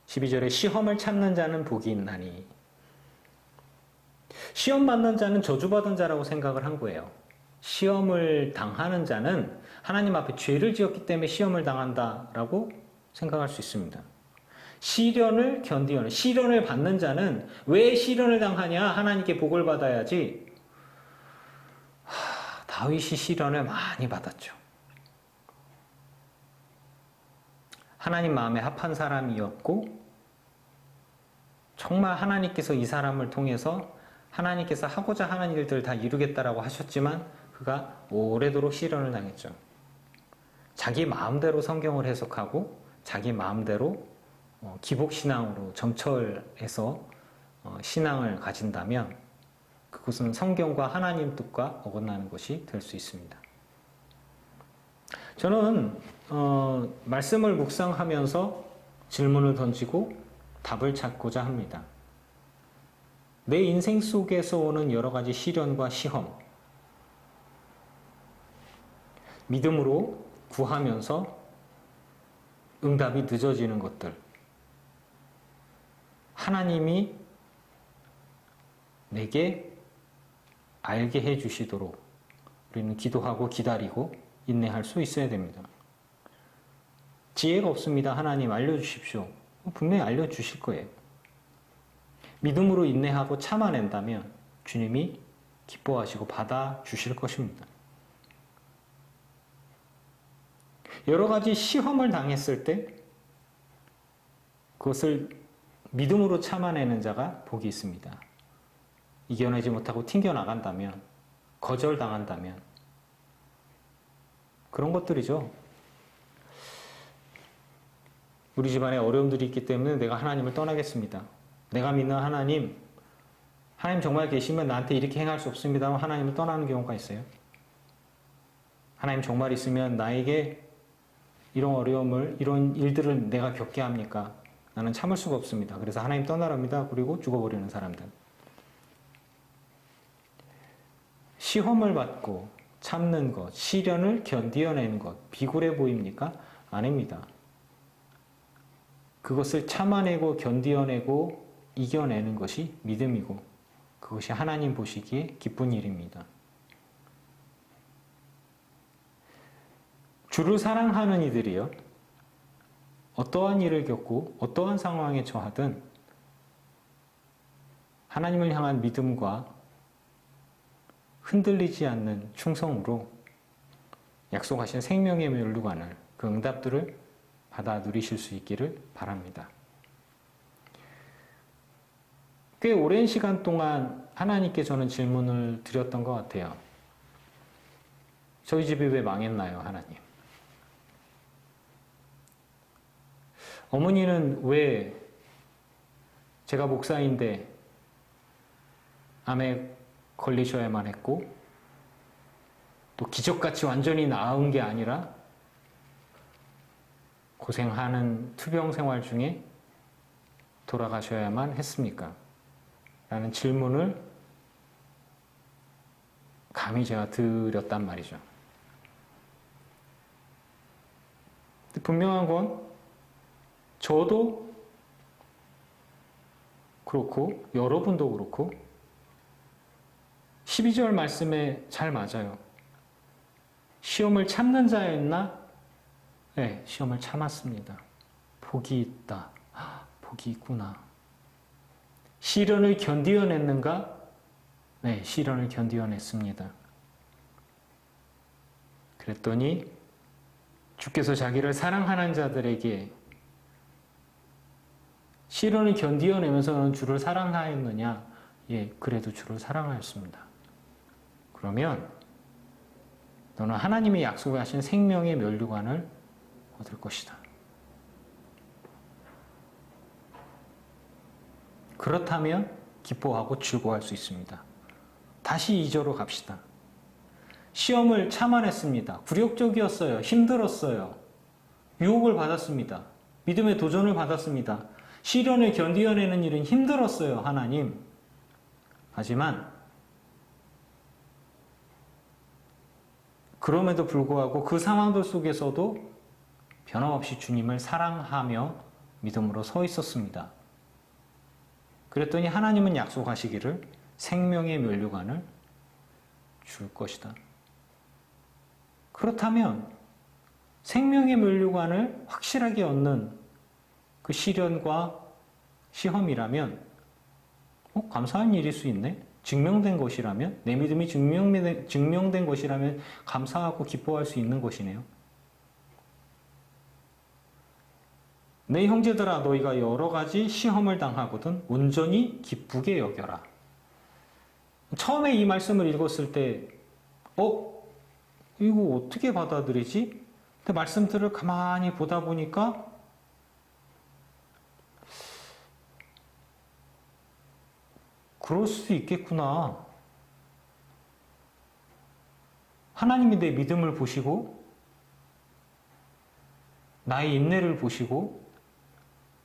12절에 시험을 참는 자는 복이 있나니. 시험 받는 자는 저주받은 자라고 생각을 한 거예요. 시험을 당하는 자는 하나님 앞에 죄를 지었기 때문에 시험을 당한다라고 생각할 수 있습니다. 시련을 견디는, 시련을 받는 자는 왜 시련을 당하냐? 하나님께 복을 받아야지. 다윗이 시련을 많이 받았죠. 하나님 마음에 합한 사람이었고 정말 하나님께서 이 사람을 통해서 하나님께서 하고자 하는 일들을 다 이루겠다라고 하셨지만 그가 오래도록 시련을 당했죠. 자기 마음대로 성경을 해석하고 자기 마음대로 기복신앙으로 점철해서 신앙을 가진다면 그것은 성경과 하나님 뜻과 어긋나는 것이 될 수 있습니다. 저는 말씀을 묵상하면서 질문을 던지고 답을 찾고자 합니다. 내 인생 속에서 오는 여러 가지 시련과 시험, 믿음으로 구하면서 응답이 늦어지는 것들, 하나님이 내게 알게 해 주시도록 우리는 기도하고 기다리고 인내할 수 있어야 됩니다. 지혜가 없습니다. 하나님 알려주십시오. 분명히 알려주실 거예요. 믿음으로 인내하고 참아낸다면 주님이 기뻐하시고 받아주실 것입니다. 여러 가지 시험을 당했을 때 그것을 믿음으로 참아내는 자가 복이 있습니다. 이겨내지 못하고 튕겨나간다면, 거절당한다면 그런 것들이죠. 우리 집안에 어려움들이 있기 때문에 내가 하나님을 떠나겠습니다. 내가 믿는 하나님 정말 계시면 나한테 이렇게 행할 수 없습니다. 하나님을 떠나는 경우가 있어요. 하나님 정말 있으면 나에게 이런 어려움을, 이런 일들을 내가 겪게 합니까? 나는 참을 수가 없습니다. 그래서 하나님 떠나랍니다. 그리고 죽어버리는 사람들. 시험을 받고 참는 것, 시련을 견디어내는 것, 비굴해 보입니까? 아닙니다. 그것을 참아내고 견디어내고 이겨내는 것이 믿음이고 그것이 하나님 보시기에 기쁜 일입니다. 주를 사랑하는 이들이요, 어떠한 일을 겪고 어떠한 상황에 처하든 하나님을 향한 믿음과 흔들리지 않는 충성으로 약속하신 생명의 멸류관을, 그 응답들을 받아 누리실 수 있기를 바랍니다. 꽤 오랜 시간 동안 하나님께 저는 질문을 드렸던 것 같아요. 저희 집이 왜 망했나요, 하나님? 어머니는 왜 제가 목사인데 암에 걸리셔야만 했고 또 기적같이 완전히 나은 게 아니라 고생하는 투병 생활 중에 돌아가셔야만 했습니까? 라는 질문을 감히 제가 드렸단 말이죠. 분명한 건 저도 그렇고 여러분도 그렇고 12절 말씀에 잘 맞아요. 시험을 참는 자였나? 네, 시험을 참았습니다. 복이 있다. 복이 있구나. 시련을 견디어냈는가? 네, 시련을 견디어냈습니다. 그랬더니 주께서 자기를 사랑하는 자들에게 시련을 견디어내면서 너는 주를 사랑하였느냐? 예, 그래도 주를 사랑하였습니다. 그러면 너는 하나님이 약속하신 생명의 면류관을 얻을 것이다. 그렇다면 기뻐하고 즐거워할 수 있습니다. 다시 2절로 갑시다. 시험을 참아냈습니다. 굴욕적이었어요. 힘들었어요. 유혹을 받았습니다. 믿음의 도전을 받았습니다. 시련을 견디어내는 일은 힘들었어요, 하나님. 하지만 그럼에도 불구하고 그 상황들 속에서도 변함없이 주님을 사랑하며 믿음으로 서 있었습니다. 그랬더니 하나님은 약속하시기를 생명의 면류관을 줄 것이다. 그렇다면 생명의 면류관을 확실하게 얻는 그 시련과 시험이라면 감사한 일일 수 있네. 증명된 것이라면, 내 믿음이 증명된 것이라면 감사하고 기뻐할 수 있는 것이네요. 내 형제들아, 너희가 여러 가지 시험을 당하거든 온전히 기쁘게 여겨라. 처음에 이 말씀을 읽었을 때 이거 어떻게 받아들이지? 근데 말씀들을 가만히 보다 보니까 그럴 수 있겠구나. 하나님이 내 믿음을 보시고 나의 인내를 보시고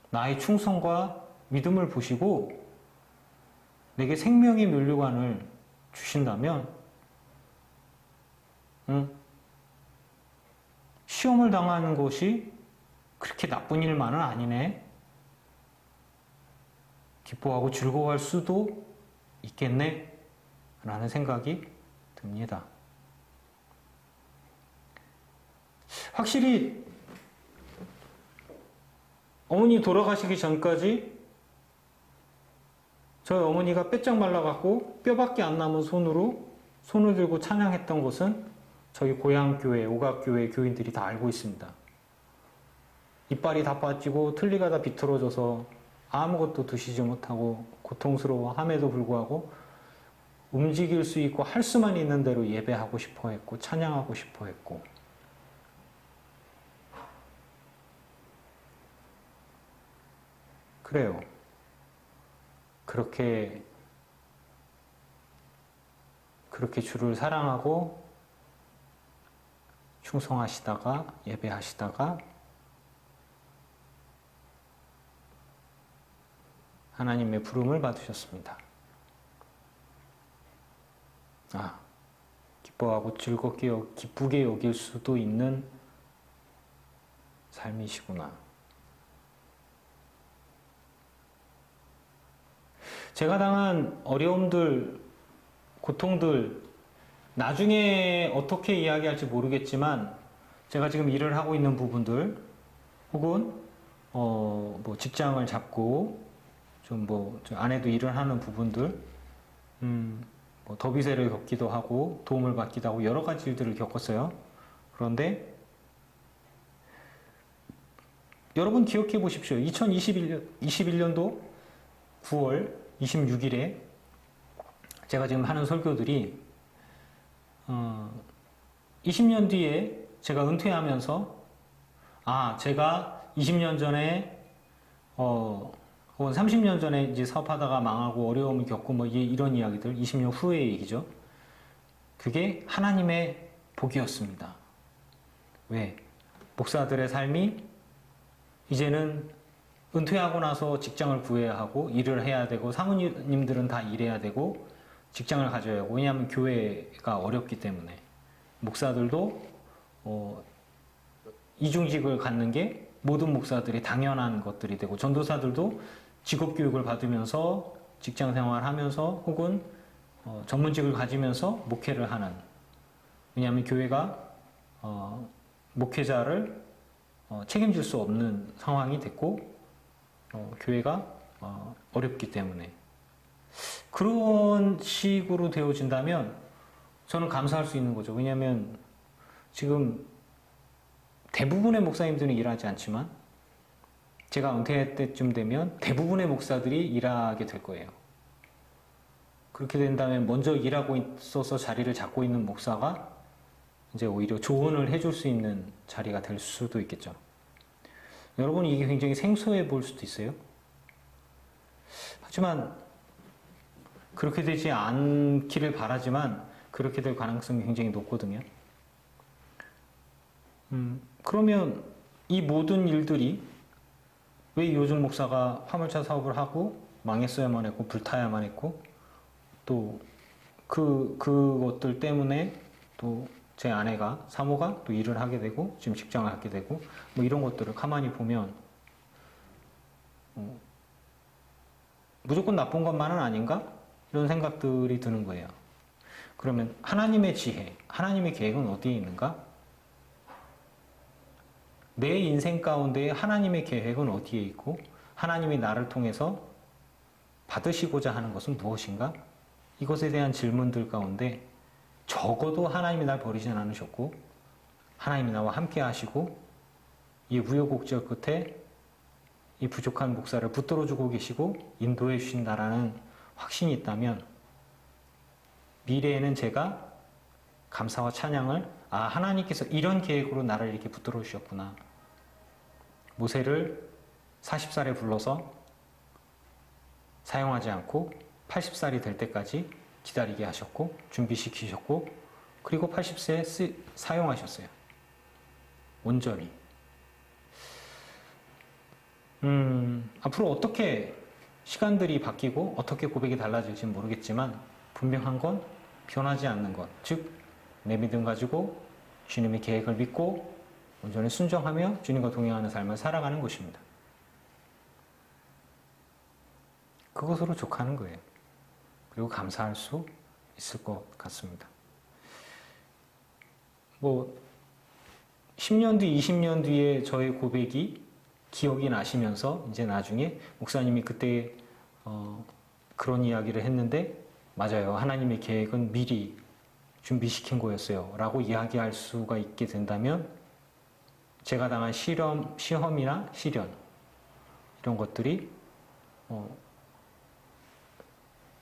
나의 충성과 믿음을 보시고 내게 생명의 면류관을 주신다면 시험을 당하는 것이 그렇게 나쁜 일만은 아니네. 기뻐하고 즐거워할 수도 있겠네 라는 생각이 듭니다. 확실히 어머니 돌아가시기 전까지 저희 어머니가 빼짝 말라갖고 뼈밖에 안 남은 손을 들고 찬양했던 것은 저희 고향교회, 오각교회 교인들이 다 알고 있습니다. 이빨이 다 빠지고 틀니가 다 비틀어져서 아무것도 드시지 못하고 고통스러워함에도 불구하고 움직일 수 있고 할 수만 있는 대로 예배하고 싶어 했고 찬양하고 싶어 했고 그래요. 그렇게 주를 사랑하고 충성하시다가 예배하시다가 하나님의 부름을 받으셨습니다. 기뻐하고 기쁘게 여길 수도 있는 삶이시구나. 제가 당한 어려움들, 고통들, 나중에 어떻게 이야기할지 모르겠지만, 제가 지금 일을 하고 있는 부분들, 혹은, 직장을 잡고, 아내도 일을 하는 부분들, 더비세를 겪기도 하고, 도움을 받기도 하고, 여러 가지 일들을 겪었어요. 그런데, 여러분 기억해 보십시오. 2021년도 9월 26일에 제가 지금 하는 설교들이 20년 뒤에 제가 은퇴하면서 제가 20년 전에 혹은 30년 전에 이제 사업하다가 망하고 어려움을 겪고 이런 이야기들 20년 후의 얘기죠. 그게 하나님의 복이었습니다. 왜? 목사들의 삶이 이제는 은퇴하고 나서 직장을 구해야 하고 일을 해야 되고 사모님들은 다 일해야 되고 직장을 가져야 하고 왜냐하면 교회가 어렵기 때문에 목사들도 이중직을 갖는 게 모든 목사들이 당연한 것들이 되고 전도사들도 직업교육을 받으면서 직장 생활하면서 혹은 전문직을 가지면서 목회를 하는 왜냐하면 교회가 목회자를 책임질 수 없는 상황이 됐고 교회가 어렵기 때문에 그런 식으로 되어진다면 저는 감사할 수 있는 거죠. 왜냐하면 지금 대부분의 목사님들은 일하지 않지만 제가 은퇴할 때쯤 되면 대부분의 목사들이 일하게 될 거예요. 그렇게 된다면 먼저 일하고 있어서 자리를 잡고 있는 목사가 이제 오히려 조언을 해줄 수 있는 자리가 될 수도 있겠죠. 여러분 이게 굉장히 생소해 보일 수도 있어요. 하지만 그렇게 되지 않기를 바라지만 그렇게 될 가능성이 굉장히 높거든요. 그러면 이 모든 일들이 왜 요즘 목사가 화물차 사업을 하고 망했어야만 했고 불타야만 했고 또 그것들 때문에 또 제 아내가 사모가 또 일을 하게 되고 지금 직장을 갖게 되고 뭐 이런 것들을 가만히 보면 무조건 나쁜 것만은 아닌가? 이런 생각들이 드는 거예요. 그러면 하나님의 지혜, 하나님의 계획은 어디에 있는가? 내 인생 가운데 하나님의 계획은 어디에 있고 하나님이 나를 통해서 받으시고자 하는 것은 무엇인가? 이것에 대한 질문들 가운데 적어도 하나님이 날 버리진 않으셨고 하나님이 나와 함께 하시고 이 우여곡절 끝에 이 부족한 목사를 붙들어주고 계시고 인도해 주신다라는 확신이 있다면 미래에는 제가 감사와 찬양을 하나님께서 이런 계획으로 나를 이렇게 붙들어 주셨구나. 모세를 40살에 불러서 사용하지 않고 80살이 될 때까지 기다리게 하셨고 준비시키셨고 그리고 80세에 사용하셨어요. 온전히. 앞으로 어떻게 시간들이 바뀌고 어떻게 고백이 달라질지는 모르겠지만 분명한 건 변하지 않는 것. 즉 내 믿음 가지고 주님의 계획을 믿고 온전히 순종하며 주님과 동행하는 삶을 살아가는 것입니다. 그것으로 족하는 거예요. 그리고 감사할 수 있을 것 같습니다. 10년 뒤, 20년 뒤에 저의 고백이 기억이 나시면서 이제 나중에 목사님이 그때 그런 이야기를 했는데 맞아요. 하나님의 계획은 미리 준비시킨 거였어요. 라고 이야기할 수가 있게 된다면 제가 당한 시험이나 시련 이런 것들이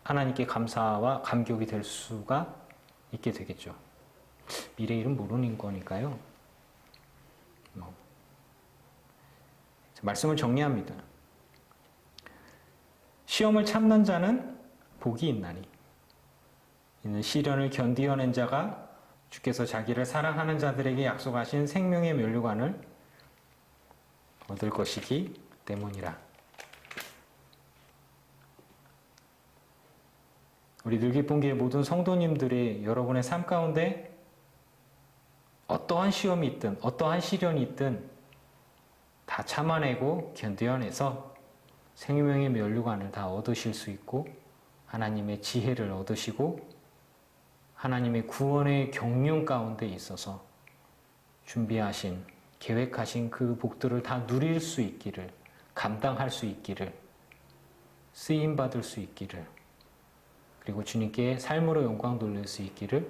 하나님께 감사와 감격이 될 수가 있게 되겠죠. 미래 일은 모르는 거니까요. 말씀을 정리합니다. 시험을 참는 자는 복이 있나니 이는 시련을 견디어낸 자가 주께서 자기를 사랑하는 자들에게 약속하신 생명의 면류관을 얻을 것이기 때문이라. 우리 늘기쁨교회 모든 성도님들의 여러분의 삶 가운데 어떠한 시험이 있든 어떠한 시련이 있든 다 참아내고 견뎌내서 생명의 면류관을 다 얻으실 수 있고 하나님의 지혜를 얻으시고 하나님의 구원의 경륜 가운데 있어서 준비하신 계획하신 그 복들을 다 누릴 수 있기를 감당할 수 있기를 쓰임받을 수 있기를 그리고 주님께 삶으로 영광 돌릴 수 있기를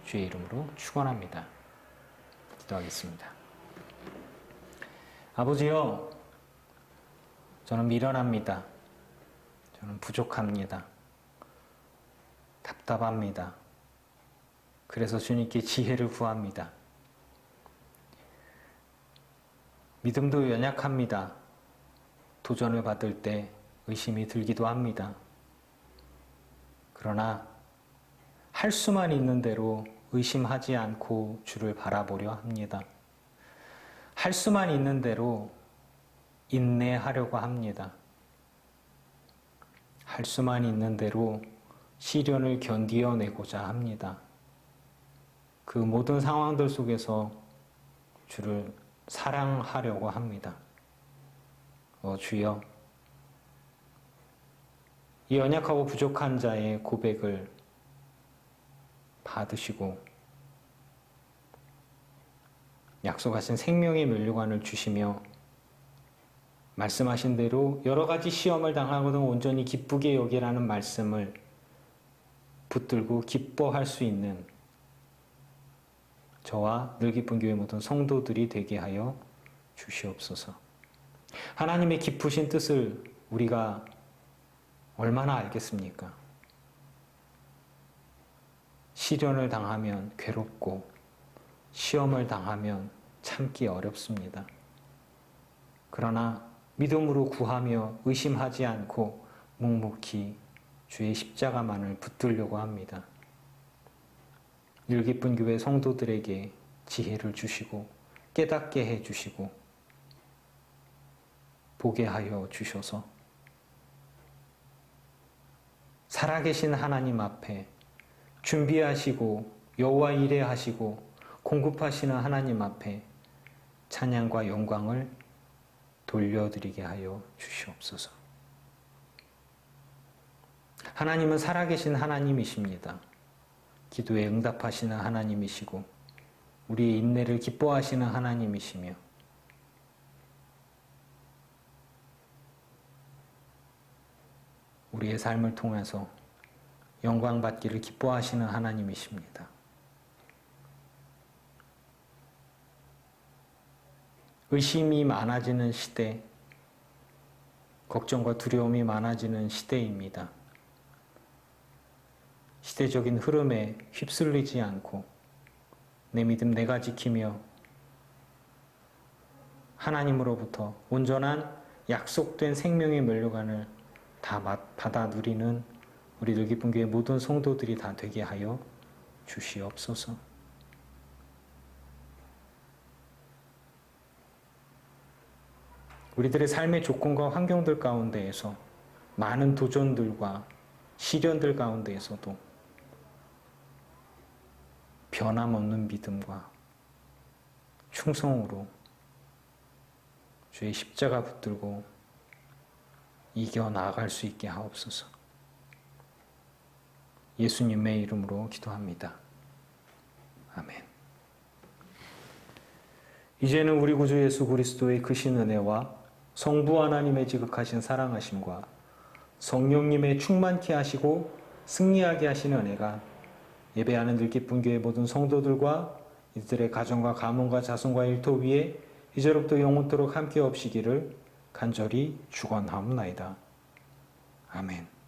주의 이름으로 축원합니다. 기도하겠습니다. 아버지요, 저는 미련합니다. 저는 부족합니다. 답답합니다. 그래서 주님께 지혜를 구합니다. 믿음도 연약합니다. 도전을 받을 때 의심이 들기도 합니다. 그러나 할 수만 있는 대로 의심하지 않고 주를 바라보려 합니다. 할 수만 있는 대로 인내하려고 합니다. 할 수만 있는 대로 시련을 견디어내고자 합니다. 그 모든 상황들 속에서 주를 사랑하려고 합니다. 주여, 이 연약하고 부족한 자의 고백을 받으시고 약속하신 생명의 면류관을 주시며 말씀하신 대로 여러 가지 시험을 당하거든 온전히 기쁘게 여기라는 말씀을 붙들고 기뻐할 수 있는 저와 늘 기쁜 교회 모든 성도들이 되게 하여 주시옵소서. 하나님의 깊으신 뜻을 우리가 얼마나 알겠습니까? 시련을 당하면 괴롭고 시험을 당하면 참기 어렵습니다. 그러나 믿음으로 구하며 의심하지 않고 묵묵히 주의 십자가만을 붙들려고 합니다. 늘 기쁜 교회 성도들에게 지혜를 주시고 깨닫게 해주시고 보게 하여 주셔서 살아계신 하나님 앞에 준비하시고 여호와 이레하시고 공급하시는 하나님 앞에 찬양과 영광을 돌려드리게 하여 주시옵소서. 하나님은 살아계신 하나님이십니다. 기도에 응답하시는 하나님이시고 우리의 인내를 기뻐하시는 하나님이시며 우리의 삶을 통해서 영광 받기를 기뻐하시는 하나님이십니다. 의심이 많아지는 시대, 걱정과 두려움이 많아지는 시대입니다. 시대적인 흐름에 휩쓸리지 않고 내 믿음 내가 지키며 하나님으로부터 온전한 약속된 생명의 면류관을 다 받아 누리는 우리 늘 기쁜 교회 모든 성도들이 다 되게 하여 주시옵소서. 우리들의 삶의 조건과 환경들 가운데에서 많은 도전들과 시련들 가운데에서도 변함없는 믿음과 충성으로 주의 십자가 붙들고 이겨나갈 수 있게 하옵소서. 예수님의 이름으로 기도합니다. 아멘. 이제는 우리 구주 예수 그리스도의 크신 은혜와 성부 하나님의 지극하신 사랑하심과 성령님의 충만케 하시고 승리하게 하시는 은혜가 예배하는 늘 기쁜 교회 모든 성도들과 이들의 가정과 가문과 자손과 일터 위에 이제로부터 영원토록 함께 없이기를 간절히 축원하옵나이다. 아멘.